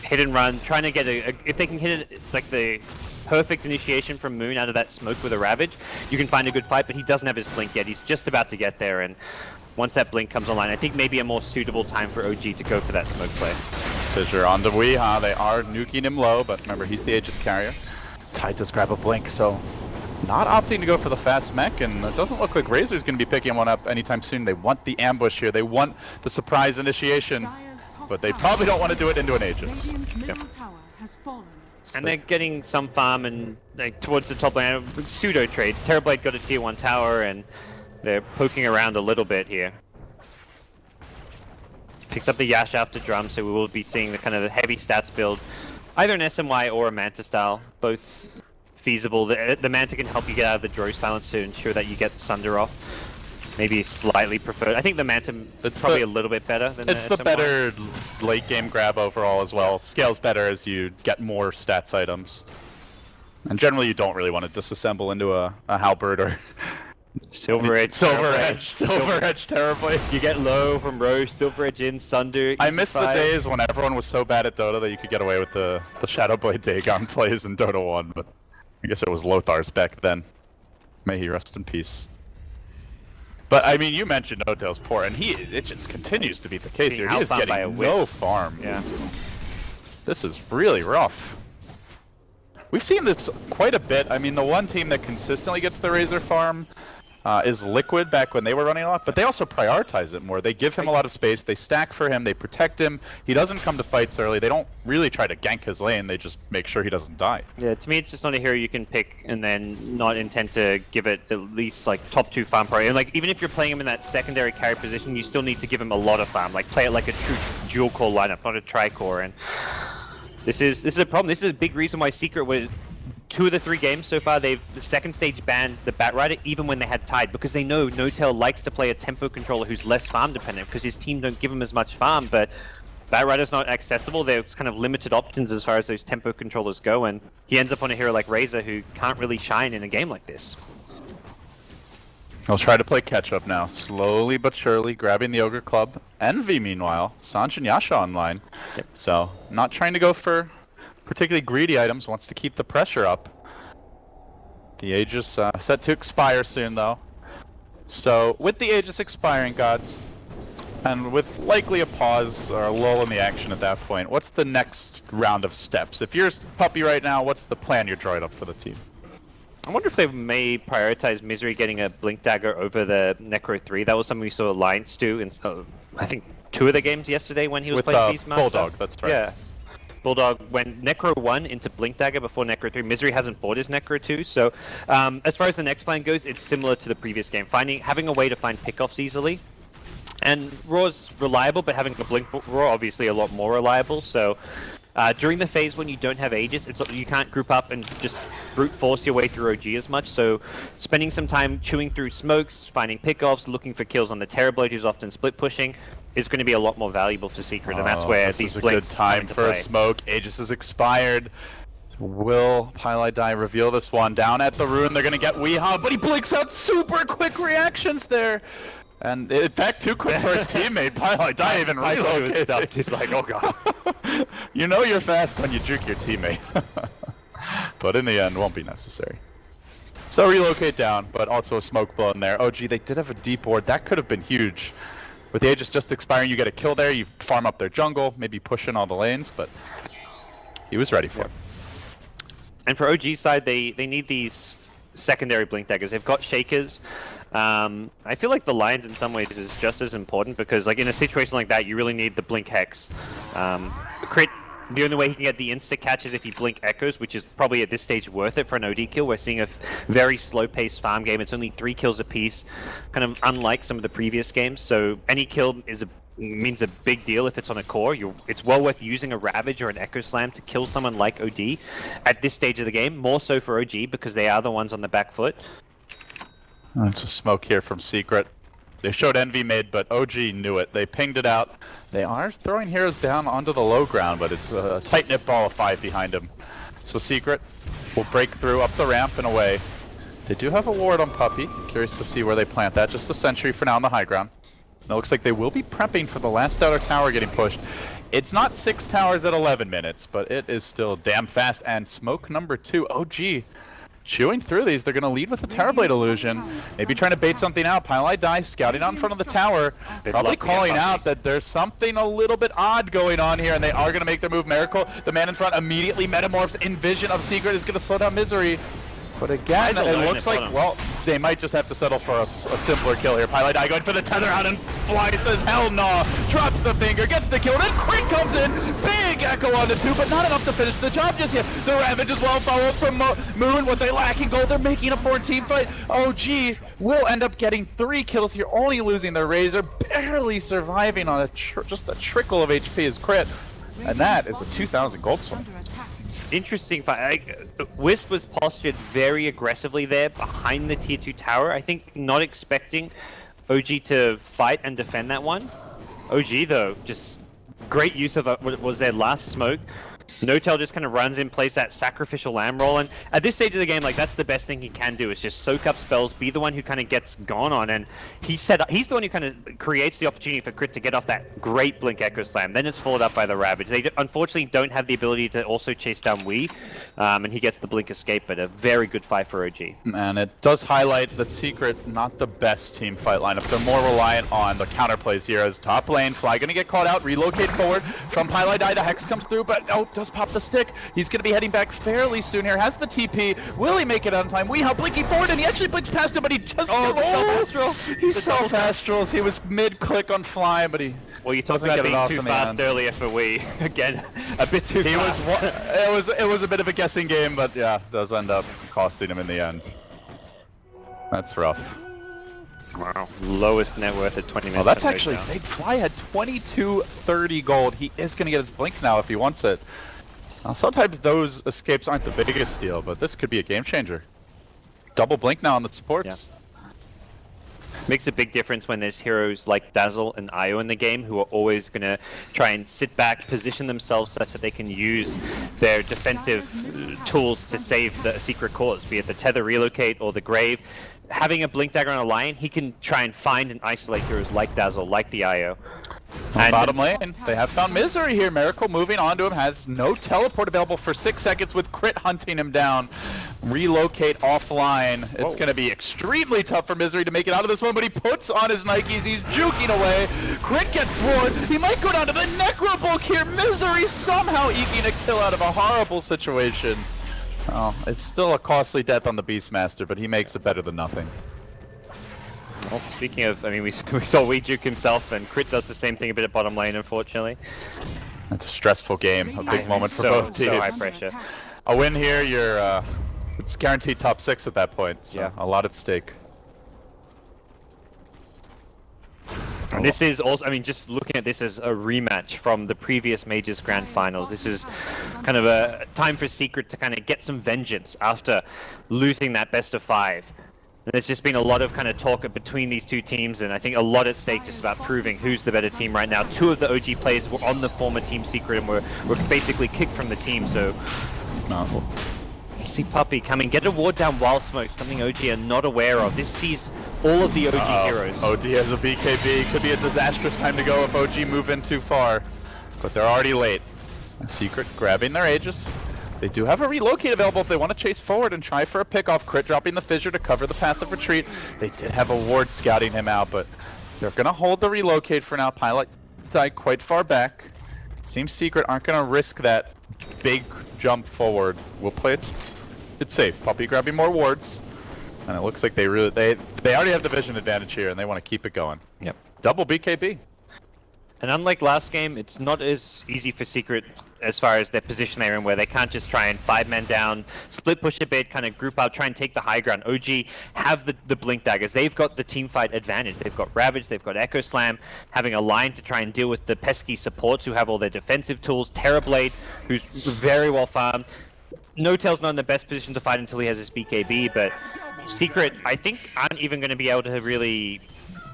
hit and run, trying to get if they can hit it like the perfect initiation from Moon out of that smoke with a Ravage, you can find a good fight, but he doesn't have his blink yet. He's just about to get there, and once that blink comes online, I think maybe a more suitable time for OG to go for that smoke play. Fissure on the Weeha. They are nuking him low, but remember, he's the Aegis carrier. Tide does grab a blink, so not opting to go for the fast mech, and it doesn't look like Razor's going to be picking one up anytime soon. They want the ambush here. They want the surprise initiation, but they probably don't want to do it into an Aegis. Yep. And they're getting some farm and towards the top lane with pseudo trades. Terrorblade got a tier 1 tower, and they're poking around a little bit here. Picks up the Yash after drum, so we will be seeing the kind of the heavy stats build, either an SMY or a Manta style, both feasible. The Manta can help you get out of the Drow silence to ensure that you get the Sunder off. Maybe slightly preferred. I think the Manta is probably a little bit better than it's the the better late game grab overall as well. Scales better as you get more stats items. And generally you don't really want to disassemble into a Halberd or Silver Edge Terrorblade. You get low from Roche, Silver Edge in, Sunder. I miss the days when everyone was so bad at Dota that you could get away with the Shadowblade Dagon plays in Dota 1, but I guess it was Lothar's back then. May he rest in peace. But I mean, you mentioned Notel's poor, and it just continues to be the case here. He is getting no farm. Yeah. This is really rough. We've seen this quite a bit. I mean, the one team that consistently gets the Razor farm is Liquid back when they were running a lot, but they also prioritize it more. They give him a lot of space, they stack for him, they protect him. He doesn't come to fights early. They don't really try to gank his lane, they just make sure he doesn't die. Yeah, to me it's just not a hero you can pick and then not intend to give it at least like top 2 farm priority. And like even if you're playing him in that secondary carry position, you still need to give him a lot of farm. Like play it like a true dual core lineup, not a tri-core. And this is a problem. This is a big reason why Secret was 2 of the 3 games so far, the second stage banned the Batrider even when they had Tide, because they know Notel likes to play a tempo controller who's less farm dependent because his team don't give him as much farm, but Batrider's not accessible. There's kind of limited options as far as those tempo controllers go, and he ends up on a hero like Razor who can't really shine in a game like this. He'll try to play catch up now, slowly but surely grabbing the Ogre Club. Envy meanwhile, Sanjin Yasha online, so not trying to go for particularly greedy items, wants to keep the pressure up. The Aegis set to expire soon though. So with the Aegis expiring, gods, and with likely a pause or a lull in the action at that point, what's the next round of steps? If you're Puppy right now, what's the plan you're drawing up for the team? I wonder if they may prioritize Misery getting a Blink Dagger over the Necro 3. That was something we saw Alliance do, and so I think 2 of the games yesterday when he was With playing Beastmaster. Bulldog, that's right. Yeah. Bulldog went Necro 1 into Blink Dagger before Necro 3. Misery hasn't bought his Necro 2, so as far as the next plan goes, it's similar to the previous game. Having a way to find pickoffs easily. And Raw's reliable, but having a Blink Raw obviously a lot more reliable, so during the phase when you don't have Aegis, you can't group up and just brute force your way through OG as much, so spending some time chewing through smokes, finding pickoffs, looking for kills on the Terrorblade who's often split pushing, is going to be a lot more valuable for Secret, and that's where these blinks this is a good time for a smoke. Aegis is expired. Will Pylai Die reveal this one? Down at the Rune, they're going to get Weehaw, but he blinks out super quick reactions there. And in fact, too quick for his teammate. Pylai Die even relocated. He's like, oh god. You know you're fast when you juke your teammate. But in the end, won't be necessary. So relocate down, but also a smoke blown there. Oh gee, they did have a deep ward. That could have been huge. With the Aegis just expiring, you get a kill there, you farm up their jungle, maybe push in all the lanes, but he was ready for it. And for OG's side, they need these secondary Blink Daggers. They've got Shakers. I feel like the Lions in some ways is just as important because like in a situation like that, you really need the Blink Hex. Crit, the only way he can get the insta catch is if he Blink Echoes, which is probably at this stage worth it for an OD kill. We're seeing a very slow-paced farm game. It's only 3 kills apiece, kind of unlike some of the previous games. So any kill means a big deal if it's on a core. It's well worth using a Ravage or an Echo Slam to kill someone like OD at this stage of the game, more so for OG because they are the ones on the back foot. It's a smoke here from Secret. They showed Envy mid, but OG knew it. They pinged it out. They are throwing heroes down onto the low ground, but it's a tight-knit ball of 5 behind him. So Secret will break through up the ramp and away. They do have a ward on Puppey. Curious to see where they plant that. Just a sentry for now on the high ground. And it looks like they will be prepping for the last outer tower getting pushed. It's not 6 towers at 11 minutes, but it is still damn fast. And smoke number 2, OG. Chewing through these, they're going to lead with a Terrorblade illusion. Maybe trying to bait something out. Pylai Die scouting out in front of the tower. Probably calling out that there's something a little bit odd going on here, and they are going to make their move. Miracle, the man in front, immediately metamorphs in vision of Secret, is going to slow down Misery. But again, it looks like, well, they might just have to settle for a simpler kill here. Pylai Die going for the tether out, and Fly says, hell no. Drops the finger, gets the kill, then Crit comes in. Big echo on the 2, but not enough to finish the job just yet. The Ravage is well followed from Moon. What they lack in gold, they're making up for a team fight. OG will end up getting 3 kills here, only losing the Razor, barely surviving on just a trickle of HP is Crit. And that is a 2,000 gold swing. Interesting fight. Wisp was postured very aggressively there behind the tier 2 tower. I think not expecting OG to fight and defend that one. OG though, just great use of what was their last smoke. No-Tail just kind of runs in, plays that sacrificial lamb roll, and at this stage of the game, like that's the best thing he can do is just soak up spells, be the one who kind of gets gone on, and he's the one who kind of creates the opportunity for Crit to get off that great Blink Echo Slam. Then it's followed up by the Ravage. They unfortunately don't have the ability to also chase down Wii, and he gets the Blink Escape, but a very good fight for OG. And it does highlight that Secret, not the best team fight lineup. They're more reliant on the counterplays here as top lane. Fly gonna get caught out, relocate forward from Pylai Die. The Hex comes through, but oh, does pop the stick. He's going to be heading back fairly soon here. Has the TP. Will he make it on time? Weehaw blinking forward, and he actually blinks past him, but he just... Oh, the self-astral. He self-astrals. He was mid-click on Fly, but he... Well, you talked about being too fast earlier for Wii. Again, a bit too fast. It was a bit of a guessing game, but yeah, does end up costing him in the end. That's rough. Wow. Lowest net worth at 20 minutes. Well, that's actually... Fly had 2230 gold. He is going to get his blink now if he wants it. Now, sometimes those escapes aren't the biggest deal, but this could be a game changer. Double blink now on the supports. Yeah. Makes a big difference when there's heroes like Dazzle and Io in the game who are always going to try and sit back, position themselves such that they can use their defensive tools to save the secret cause, be it the Tether Relocate or the Grave. Having a Blink Dagger on a Lion, he can try and find and isolate heroes like Dazzle, like the Io. And bottom lane, they have found Misery here. Miracle moving onto him, has no teleport available for 6 seconds with Crit hunting him down. Relocate offline. It's going to be extremely tough for Misery to make it out of this one, but he puts on his Nikes. He's juking away. Crit gets torn. He might go down to the Necrobulk here. Misery somehow eking a kill out of a horrible situation. Oh, it's still a costly death on the Beastmaster, but he makes it better than nothing. Well, speaking of, I mean, we saw Weejuk himself, and Crit does the same thing a bit at bottom lane, unfortunately. It's a stressful game, a big moment for both teams. So high pressure. A win here, you're it's guaranteed top 6 at that point. So Yeah. a lot at stake. And this is also, I mean, just looking at this as a rematch from the previous Majors Grand Finals. This is kind of a time for Secret to kind of get some vengeance after losing that best of 5. There's just been a lot of kind of talk between these two teams, and I think a lot at stake just about proving who's the better team right now. 2 of the OG players were on the former Team Secret and were basically kicked from the team, so... No. You see Puppey coming, get a ward down while smoke, something OG are not aware of. This sees all of the OG heroes. OG has a BKB, could be a disastrous time to go if OG move in too far. But they're already late. And Secret grabbing their Aegis. They do have a relocate available if they want to chase forward and try for a pick-off. Crit dropping the fissure to cover the path of retreat. They did have a ward scouting him out, but they're going to hold the relocate for now. Pilot died quite far back. It seems Secret aren't going to risk that big jump forward. We'll play it. It's safe. Puppey grabbing more wards, and it looks like they already have the vision advantage here, and they want to keep it going. Yep. Double BKB. And unlike last game, it's not as easy for Secret as far as their position they're in, where they can't just try and 5-man down, split push a bit, kind of group out, try and take the high ground. OG have the Blink Daggers. They've got the team fight advantage. They've got Ravage, they've got Echo Slam, having a line to try and deal with the pesky supports who have all their defensive tools. Terrorblade, who's very well farmed. No-Tail's not in the best position to fight until he has his BKB, but Secret, I think, aren't even going to be able to really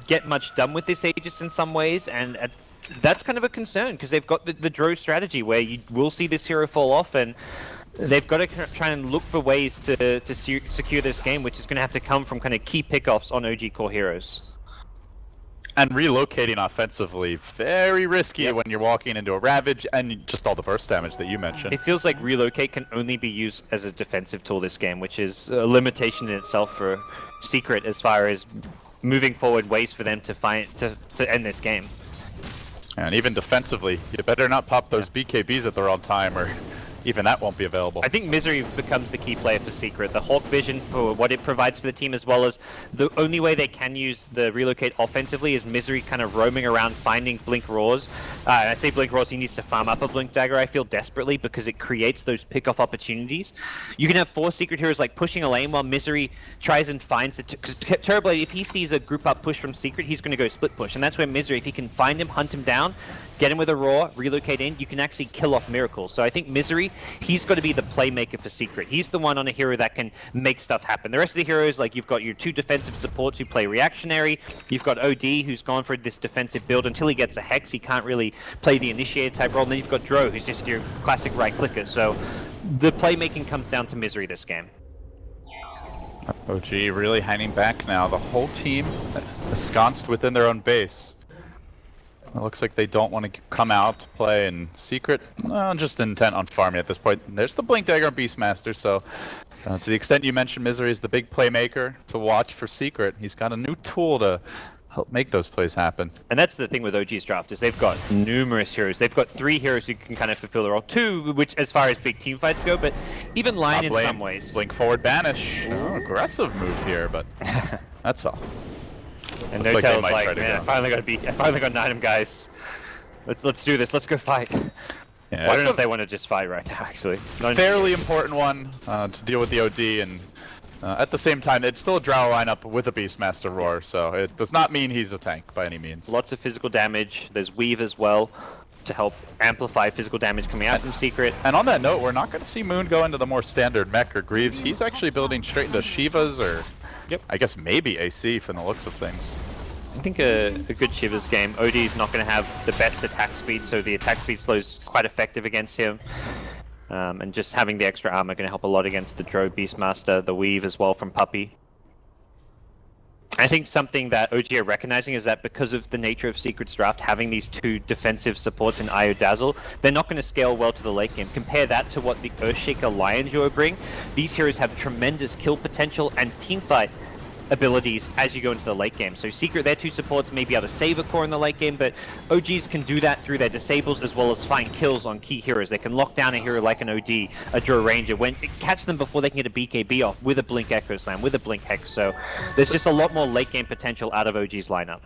get much done with this Aegis in some ways, and that's kind of a concern, because they've got the Drow strategy, where you will see this hero fall off, and they've got to try and look for ways to secure this game, which is going to have to come from kind of key pickoffs on OG core heroes. And relocating offensively, very risky when you're walking into a Ravage and just all the burst damage that you mentioned. It feels like relocate can only be used as a defensive tool this game, which is a limitation in itself for Secret as far as moving forward ways for them to find to end this game. And even defensively, you better not pop those BKBs at the wrong time, or even that won't be available. I think Misery becomes the key player for Secret. The Hawk Vision for what it provides for the team, as well as the only way they can use the relocate offensively is Misery kind of roaming around finding Blink Roars. And I say Blink Roars, he needs to farm up a Blink Dagger, I feel, desperately, because it creates those pick-off opportunities. You can have 4 Secret heroes like pushing a lane while Misery tries and finds it. Because Terrorblade, if he sees a group up push from Secret, he's going to go split push. And that's where Misery, if he can find him, hunt him down, get him with a Roar, relocate in, you can actually kill off Miracles. So I think Misery, he's got to be the playmaker for Secret. He's the one on a hero that can make stuff happen. The rest of the heroes, like you've got your 2 defensive supports who play reactionary, you've got OD who's gone for this defensive build until he gets a Hex, he can't really play the initiator type role, and then you've got Dro who's just your classic right clicker. So the playmaking comes down to Misery this game. OG really hanging back now. The whole team ensconced within their own base. It looks like they don't want to come out to play in Secret. Just intent on farming at this point. There's the Blink Dagger on Beastmaster, so to the extent you mentioned Misery is the big playmaker to watch for Secret, he's got a new tool to help make those plays happen. And that's the thing with OG's draft, is they've got numerous heroes. They've got 3 heroes who can kind of fulfill the role. 2, which as far as big team fights go, but even Lion in some ways. Blink forward banish. Oh, aggressive move here, but that's all. And Looks No-Tail's they might try like, to man, go. I finally got 9 guys. Let's do this. Let's go fight. Yeah, Well, I don't it's know a if they want to just fight right now, actually. fairly important one to deal with the OD, and at the same time, it's still a Drow lineup with a Beastmaster Roar, so it does not mean he's a tank by any means. Lots of physical damage. There's Weave as well to help amplify physical damage coming out from Secret. And on that note, we're not going to see Moon go into the more standard mech or Greaves. He's actually building straight into Shivas, or I guess maybe AC from the looks of things. I think a good Shivers game. OD is not going to have the best attack speed, so the attack speed slow is quite effective against him. And just having the extra armor going to help a lot against the Dro Beastmaster, the Weave as well from Puppey. I think something that OG are recognizing is that because of the nature of Secret's draft, having these 2 defensive supports in Io Dazzle, they're not going to scale well to the late game. Compare that to what the Earthshaker Lion Jaw bring. These heroes have tremendous kill potential and teamfight abilities as you go into the late game. So Secret, their 2 supports may be able to save a core in the late game, but OGs can do that through their disables as well as find kills on key heroes. They can lock down a hero like an OD, a Draw Ranger, catch them before they can get a BKB off with a Blink Echo Slam, with a Blink Hex. So there's just a lot more late game potential out of OG's lineup.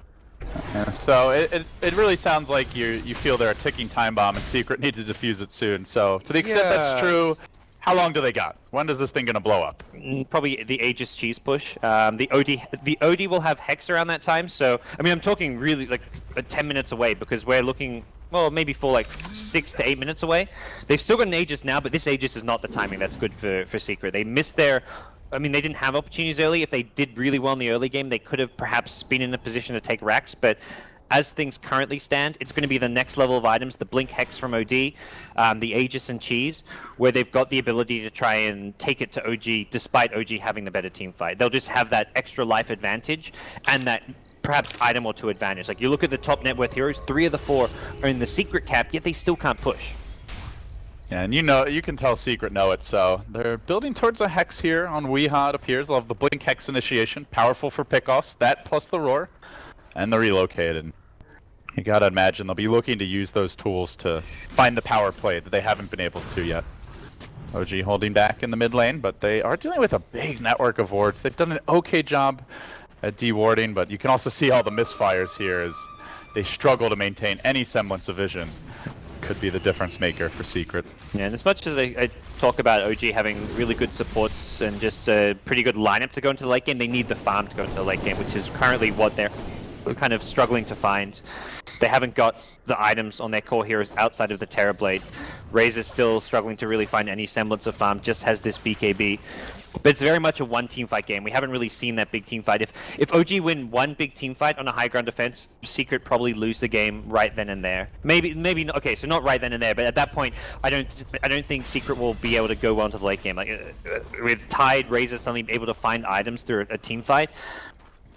Yeah, so it really sounds like you feel they're a ticking time bomb and Secret need to defuse it soon. So to the extent that's true, how long do they got? When is this thing gonna blow up? Probably the Aegis cheese push. The OD will have Hex around that time. So I mean, I'm talking really like 10 minutes away because we're looking, well, maybe for like 6 to 8 minutes away. They've still got an Aegis now, but this Aegis is not the timing that's good for Secret. They missed their. I mean, they didn't have opportunities early. If they did really well in the early game, they could have perhaps been in a position to take racks, but as things currently stand, it's going to be the next level of items, the Blink Hex from OD, the Aegis and Cheese, where they've got the ability to try and take it to OG despite OG having the better team fight. They'll just have that extra life advantage and that perhaps item or 2 advantage. Like you look at the top net worth heroes, 3 of the 4 are in the Secret cap, yet they still can't push. And you can tell Secret know it, so they're building towards a Hex here on Weeha, it appears. They'll have the Blink Hex initiation, powerful for pickoffs, that plus the Roar, and the Relocated. You gotta imagine they'll be looking to use those tools to find the power play that they haven't been able to yet. OG holding back in the mid lane, but they are dealing with a big network of wards. They've done an okay job at dewarding, but you can also see all the misfires here as they struggle to maintain any semblance of vision. Could be the difference maker for Secret. Yeah, and as much as I talk about OG having really good supports and just a pretty good lineup to go into the late game, they need the farm to go into the late game, which is currently what they're kind of struggling to find. They haven't got the items on their core heroes outside of the Terrorblade. Razor's still struggling to really find any semblance of farm, just has this BKB. But it's very much a one team fight game. We haven't really seen that big team fight. If OG win one big team fight on a high ground defense, Secret probably lose the game right then and there. Maybe not, okay, so not right then and there, but at that point, I don't think Secret will be able to go well into the late game. Like with Tide, Razor suddenly able to find items through a team fight.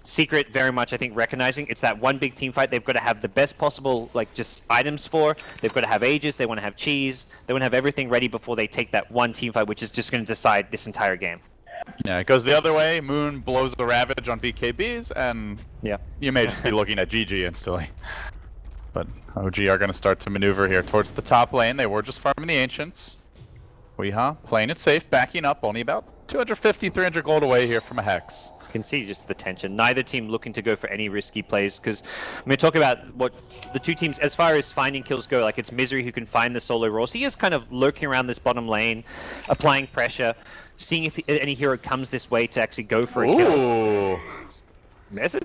Secret very much, I think, recognizing it's that one big team fight. They've got to have the best possible, like, just items for. They've got to have Aegis. They want to have Cheese. They want to have everything ready before they take that one team fight, which is just going to decide this entire game. Yeah, it goes the other way. Moon blows the Ravage on BKBs, and yeah, you may just be looking at GG instantly. But OG are going to start to maneuver here towards the top lane. They were just farming the Ancients. Weeha playing it safe, backing up, only about 250, 300 gold away here from a Hex. You can see just the tension. Neither team looking to go for any risky plays, because when we talk about what the two teams, as far as finding kills go, like it's Misery who can find the solo roll. So he is kind of lurking around this bottom lane, applying pressure, seeing if any hero comes this way to actually go for a kill. There's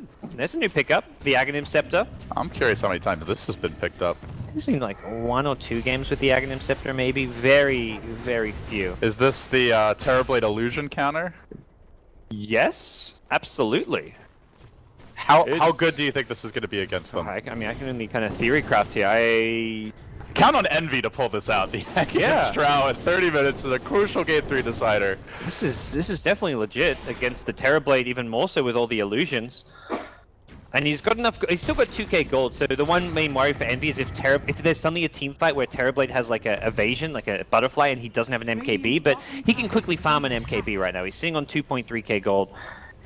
a new pickup, the Aghanim Scepter. I'm curious how many times this has been picked up. There's been like 1 or 2 games with the Aghanim Scepter, maybe. Very, very few. Is this the Terrorblade illusion counter? Yes, absolutely. How good do you think this is going to be against them? I mean, I can only kind of theory craft here. I count on Envy to pull this out. The Drow at 30 minutes is a crucial Game 3 decider. This is definitely legit against the Terrorblade, even more so with all the illusions. And he's got enough. He's still got 2k gold. So the one main worry for Envy is if there's suddenly a team fight where Terrorblade has like a evasion, like a butterfly, and he doesn't have an MKB, but he can quickly farm an MKB right now. He's sitting on 2.3k gold.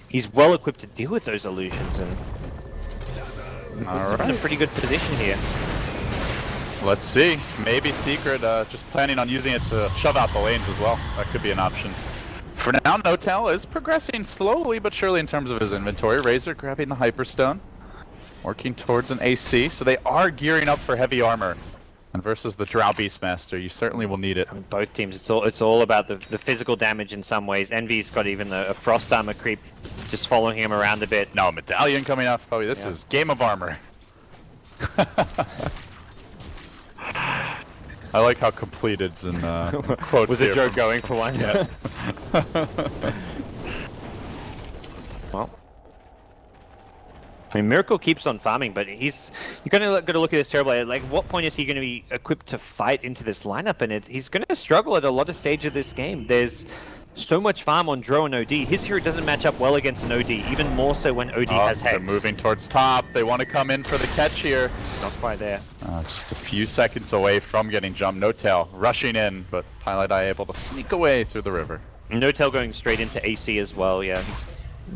He's well equipped to deal with those illusions, and he's in a pretty good position here. Let's see. Maybe Secret just planning on using it to shove out the lanes as well. That could be an option. For now, Notel is progressing slowly but surely in terms of his inventory. Razor grabbing the Hyperstone, working towards an AC, so they are gearing up for heavy armor. And versus the Drow Beastmaster, you certainly will need it. On both teams, it's all about the physical damage in some ways. Envy's got even a Frost Armor creep just following him around a bit. No, Medallion coming up. Oh, this is Game of Armor. I like how completed's in quotes. Was a joke going for one? Yeah. Well, I mean, Miracle keeps on farming, but you're gonna look at this Terrorblade. Like, what point is he going to be equipped to fight into this lineup? And he's going to struggle at a lot of stages of this game. There's so much farm on Dro and OD. His hero doesn't match up well against an OD, even more so when OD has Hex. They're moving towards top. They want to come in for the catch here. Not quite there. Just a few seconds away from getting jumped. Notel rushing in, but Pilot Eye able to sneak away through the river. Notel going straight into AC as well, yeah.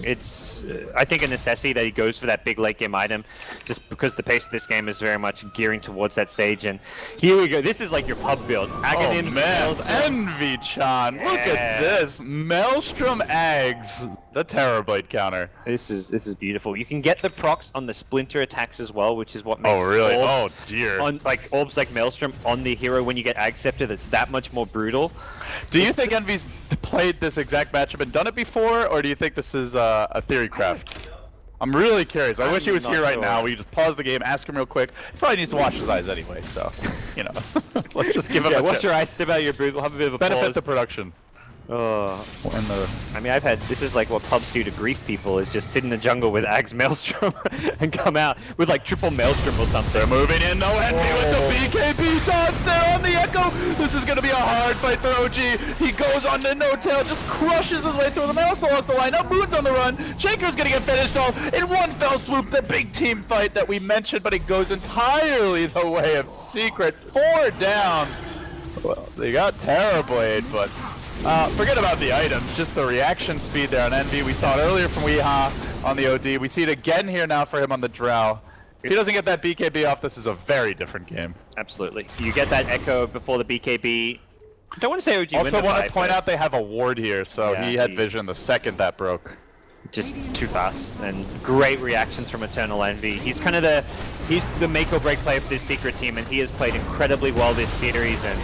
It's, I think, a necessity that he goes for that big late game item, just because the pace of this game is very much gearing towards that stage. And here we go. This is like your pub build. Oh Aghanim, man, Maelstrom. Envy-chan, look at this. Maelstrom Ags, the Terrorblade counter. This is beautiful. You can get the procs on the splinter attacks as well, which is what makes Oh really? Orb Oh dear. on like orbs like Maelstrom on the hero when you get Ag Scepter. That's that much more brutal. Do you think Envy's played this exact matchup and done it before, or do you think this is a theory craft? I'm really curious. I wish he was not here right sure. now. We just pause the game, ask him real quick. He probably needs to wash his eyes anyway, so, you know. Let's just give him a wash your eyes, step out your booth, we'll have a bit of a benefit pause. the production. And the I mean, this is like what pubs do to grief people, is just sit in the jungle with Ag's Maelstrom and come out with like triple Maelstrom or something. they're moving in, no Envy with the BKB dodge there on the Echo. This is going to be a hard fight for OG. He goes on to no tail, just crushes his way through them. Also lost the lineup. Moon's on the run. Shaker's going to get finished off in one fell swoop. The big team fight that we mentioned, but it goes entirely the way of Secret. 4 down. Well, they got Terrorblade, but forget about the items, just the reaction speed there on Envy. We saw it earlier from Weeha on the OD. We see it again here now for him on the Drow. If he doesn't get that BKB off, this is a very different game. Absolutely. You get that Echo before the BKB. I don't want to say OG Also win the want to fight, point but out they have a ward here, so Yeah, he had he- vision the second that broke. just too fast, and great reactions from Eternal Envy. He's kind of he's the make or break player for this Secret team, and he has played incredibly well this series. And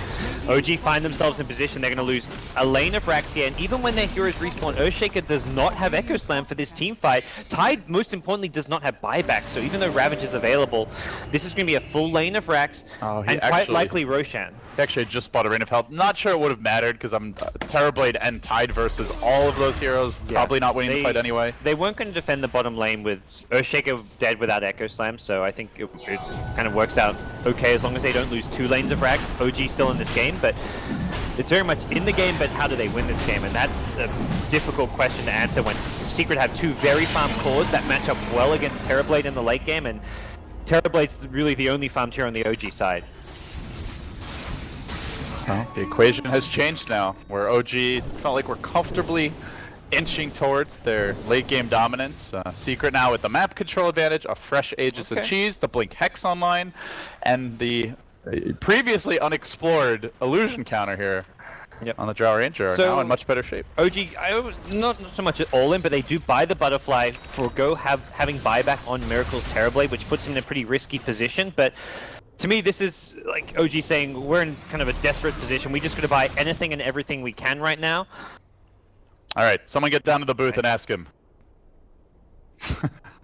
OG find themselves in position they're going to lose a lane of racks here, and even when their heroes respawn, Earthshaker does not have Echo Slam for this team fight. Tide, most importantly, does not have buyback, so even though Ravage is available, this is going to be a full lane of racks, Oh, he and quite actually- likely Roshan. He actually just bought a Ring of Health. Not sure it would have mattered because I'm Terrorblade and Tide versus all of those heroes. Probably not winning the fight anyway. They weren't going to defend the bottom lane with Earthshaker dead without Echo Slam, so I think it kind of works out okay as long as they don't lose 2 lanes of racks. OG still in this game, but it's very much in the game, but how do they win this game? And that's a difficult question to answer when Secret have 2 very farm cores that match up well against Terrorblade in the late game, and Terrorblade's really the only farm tier on the OG side. Well, the equation has changed now, where OG felt like we're comfortably inching towards their late game dominance. Secret now with the map control advantage, a fresh Aegis of Cheese, the Blink Hex online, and the previously unexplored illusion counter here on the Drow Ranger are now in much better shape. OG, not so much at all in, but they do buy the Butterfly, forgo having buyback on Miracle's Terrorblade, which puts them in a pretty risky position, but to me, this is like OG saying we're in kind of a desperate position. We just got to buy anything and everything we can right now. All right, someone get down to the booth and ask him.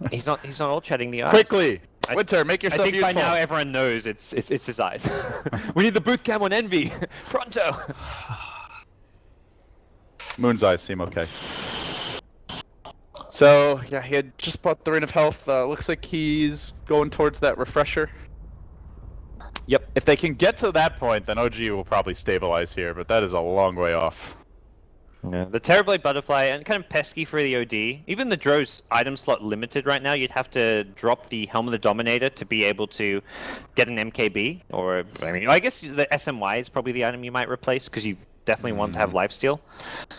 He's not all chatting the eyes. Quickly, Winter, make I yourself think useful. by now everyone knows it's his eyes. We need the booth cam on Envy. Pronto. Moon's eyes seem okay. So, yeah, he had just bought the Ring of Health. Looks like he's going towards that refresher. Yep. If they can get to that point, then OG will probably stabilize here, but that is a long way off. Yeah. The Terrorblade Butterfly, and kind of pesky for the OD. Even the Drow's item slot limited right now. You'd have to drop the Helm of the Dominator to be able to get an MKB. Or, I mean, I guess the SMY is probably the item you might replace, because you definitely want to have lifesteal.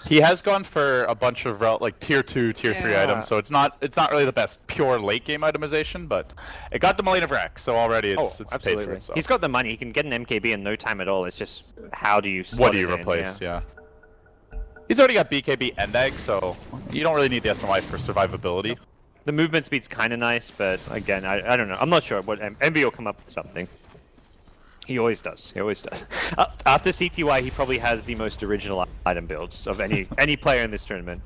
He has gone for a bunch of like tier 2, tier 3 items, so it's not really the best pure late game itemization, but it got them a lane of rack, so already it's paid for itself. He's got the money. He can get an MKB in no time at all. It's just how do you slot What do you it in, replace? Yeah. He's already got BKB and egg, so you don't really need the SMY for survivability. The movement speed's kind of nice, but again, I don't know. I'm not sure. What Envy will come up with something. He always does. He always does. After CTY, he probably has the most original item builds of any player in this tournament.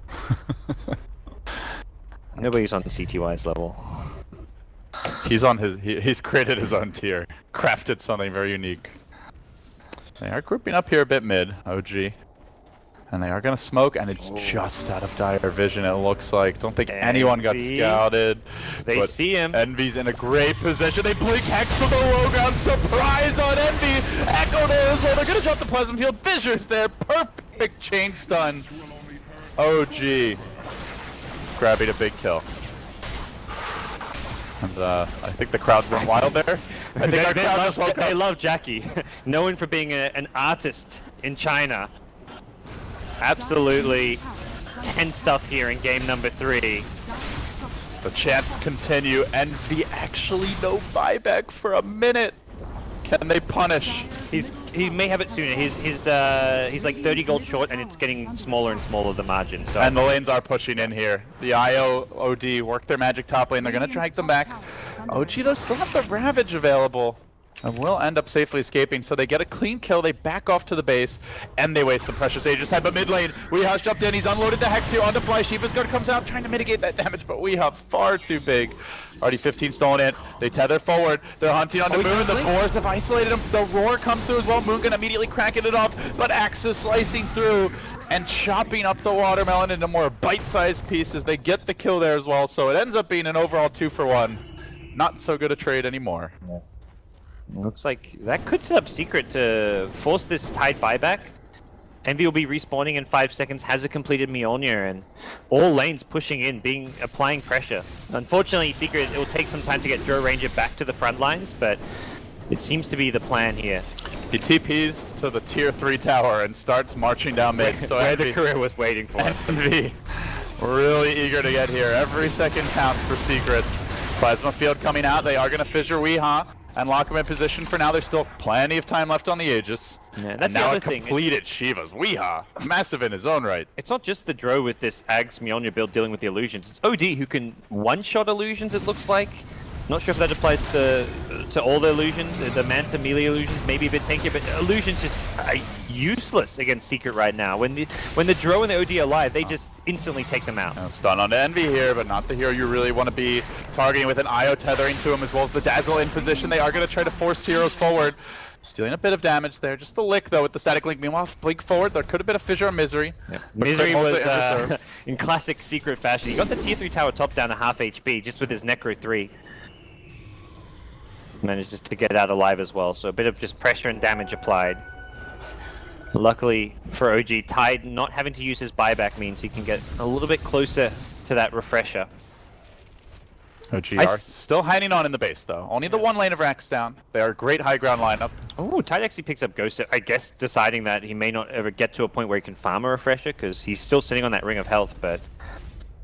Nobody's on CTY's level. He's on he's created his own tier, crafted something very unique. They are grouping up here a bit mid, OG. And they are going to smoke, and it's just out of dire vision, it looks like. Don't think anyone got scouted. They see him. Envy's in a great position. They blink Hex to the low ground. Surprise on Envy. Echo there as well. They're going to drop the Pleasant Field. Fissures there. Perfect chain stun. OG grabbing a big kill. And I think the crowd went wild there. I think our crowd just woke up. They love Jackie. Known for being an artist in China. Absolutely tense stuff here in game number 3. The chants continue. Envy actually no buyback for a minute. Can they punish? He may have it sooner. He's like 30 gold short, and it's getting smaller and smaller, the margin. So. And the lanes are pushing in here. The IO OD work their magic top lane. They're gonna drag them back. OG though still have the Ravage available. And will end up safely escaping, so they get a clean kill, they back off to the base, and they waste some precious Aegis time. But mid lane, Weeha's jumped in, he's unloaded the Hex here on the fly. Shiva's guard comes out, trying to mitigate that damage, but Weeha far too big. Already 15 stolen in, they tether forward, they're hunting on the Moon, the Boars have isolated him, the Roar comes through as well, Moon gonna immediately cracking it off, but Axis slicing through, and chopping up the watermelon into more bite-sized pieces. They get the kill there as well, so it ends up being an overall 2-for-1. Not so good a trade anymore. Yeah. Looks like that could set up Secret to force this Tide buyback. Envy will be respawning in 5 seconds, has a completed Mjolnir, and all lanes pushing in, applying pressure. Unfortunately, Secret, it will take some time to get Joe Ranger back to the front lines, but it seems to be the plan here. He TPs to the tier 3 tower and starts marching down mid. So where Envy, the career was waiting for. Envy, really eager to get here. Every second counts for Secret. Plasma field coming out, they are going to fissure Weeha and lock him in position for now. There's still plenty of time left on the Aegis. Yeah, and that's the now other a thing. completed Shiva's Weeha. Massive in his own right. It's not just the Dro with this Ags Mjolnir build dealing with the illusions. It's OD who can one-shot illusions, it looks like. Not sure if that applies to all the illusions, the Manta melee illusions, maybe a bit tankier, but illusions just are useless against Secret right now. When the Dro and the OD are alive, they just instantly take them out. Now, stun on Envy here, but not the hero you really want to be targeting with an IO tethering to him, as well as the Dazzle in position. They are going to try to force heroes forward. Stealing a bit of damage there, just a lick though with the static link. Meanwhile, blink forward, there could have been a fissure of Misery. Yeah. But Misery Crit was, holds it in reserve. in classic Secret fashion, he got the tier 3 tower top down to half HP just with his Necro 3. Manages to get out alive as well, so a bit of just pressure and damage applied. Luckily for OG, Tide not having to use his buyback means he can get a little bit closer to that refresher. OG are still hiding on in the base though. Only the one lane of Rax down. They are a great high ground lineup. Oh, Tide actually picks up Ghost, I guess deciding that he may not ever get to a point where he can farm a refresher, because he's still sitting on that ring of health, but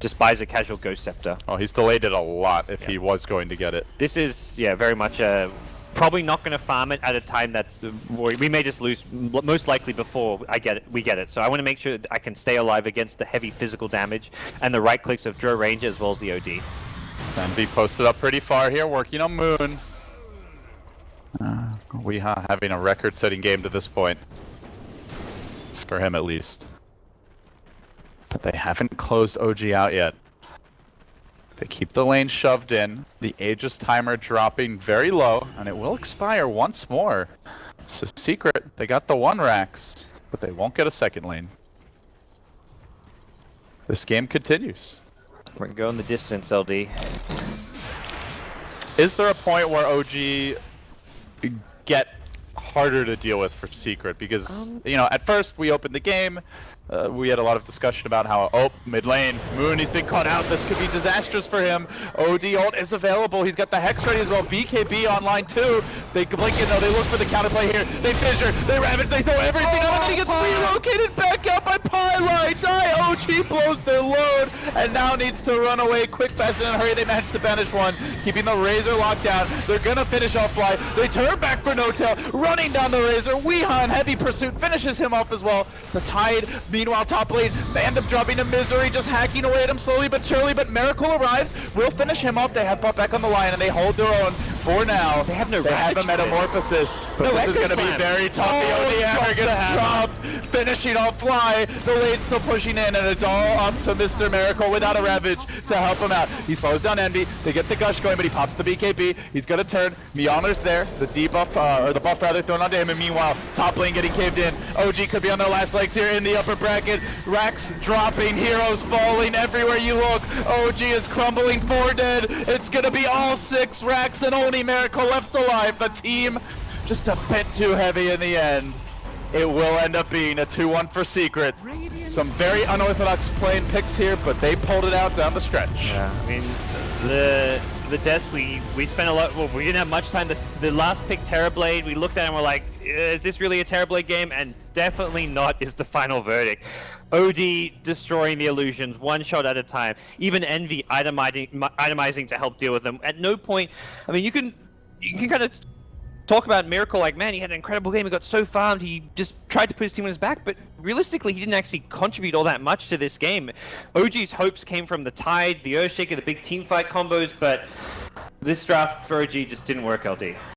just buys a casual Ghost Scepter. Oh, he's delayed it a lot if he was going to get it. This is, yeah, very much probably not going to farm it at a time that's we may just lose, most likely before we get it. So I want to make sure that I can stay alive against the heavy physical damage and the right clicks of Dro Ranger as well as the OD. Envy posted up pretty far here, working on Moon. Weeha having a record-setting game to this point. For him at least. But they haven't closed OG out yet. They keep the lane shoved in, the Aegis timer dropping very low, and it will expire once more. So Secret, they got the 1 Rax, but they won't get a second lane. This game continues. We're going to go in the distance, LD. Is there a point where OG get harder to deal with for Secret? Because, you know, at first we opened the game, we had a lot of discussion about how, oh, mid lane, Moon, he's been caught out, this could be disastrous for him. OD ult is available, he's got the Hex ready as well, BKB online too. They blink in though, they look for the counterplay here, they fissure, they ravage, they throw everything out, and then he gets relocated back out by Pylite. OG blows their load, and now needs to run away quick, fast, and in a hurry. They manage to banish one, keeping the Razor locked down. They're gonna finish off Fly, they turn back for No Tail, running down the Razor. Weeha in heavy pursuit finishes him off as well. The Tide, meanwhile, top lane, they end up dropping to Misery, just hacking away at him slowly but surely, but Miracle arrives, will finish him up. They have brought back on the line, and they hold their own for now. They have no They have a Metamorphosis, but this is going to be very tough. The OD hammer gets dropped, finishing off Fly. The lane's still pushing in, and it's all up to Mr. Miracle without a Ravage to help him out. He slows down Envy, they get the Gush going, but he pops the BKB. He's going to turn, Mjolnir's there, the debuff, or the buff rather, thrown onto him, and meanwhile, top lane getting caved in. OG could be on their last legs here in the upper bracket. Rax dropping, heroes falling everywhere you look. OG is crumbling for dead. It's gonna be all 6 Rax and only Miracle left alive. The team just a bit too heavy in the end. It will end up being a 2-1 for Secret. Some very unorthodox playing picks here, but they pulled it out down the stretch. Yeah, I mean, the the desk, we spent a lot. Well, we didn't have much time. The last pick, Terrorblade, we looked at it and we're like, is this really a Terrorblade game? And definitely not is the final verdict. OD destroying the illusions one shot at a time. Even Envy itemizing to help deal with them. At no point, I mean, you can kind of talk about Miracle like, man, he had an incredible game. He got so farmed. He just tried to put his team on his back, but realistically, he didn't actually contribute all that much to this game. OG's hopes came from the Tide, the Earthshaker, the big team fight combos, but this draft for OG just didn't work, LD.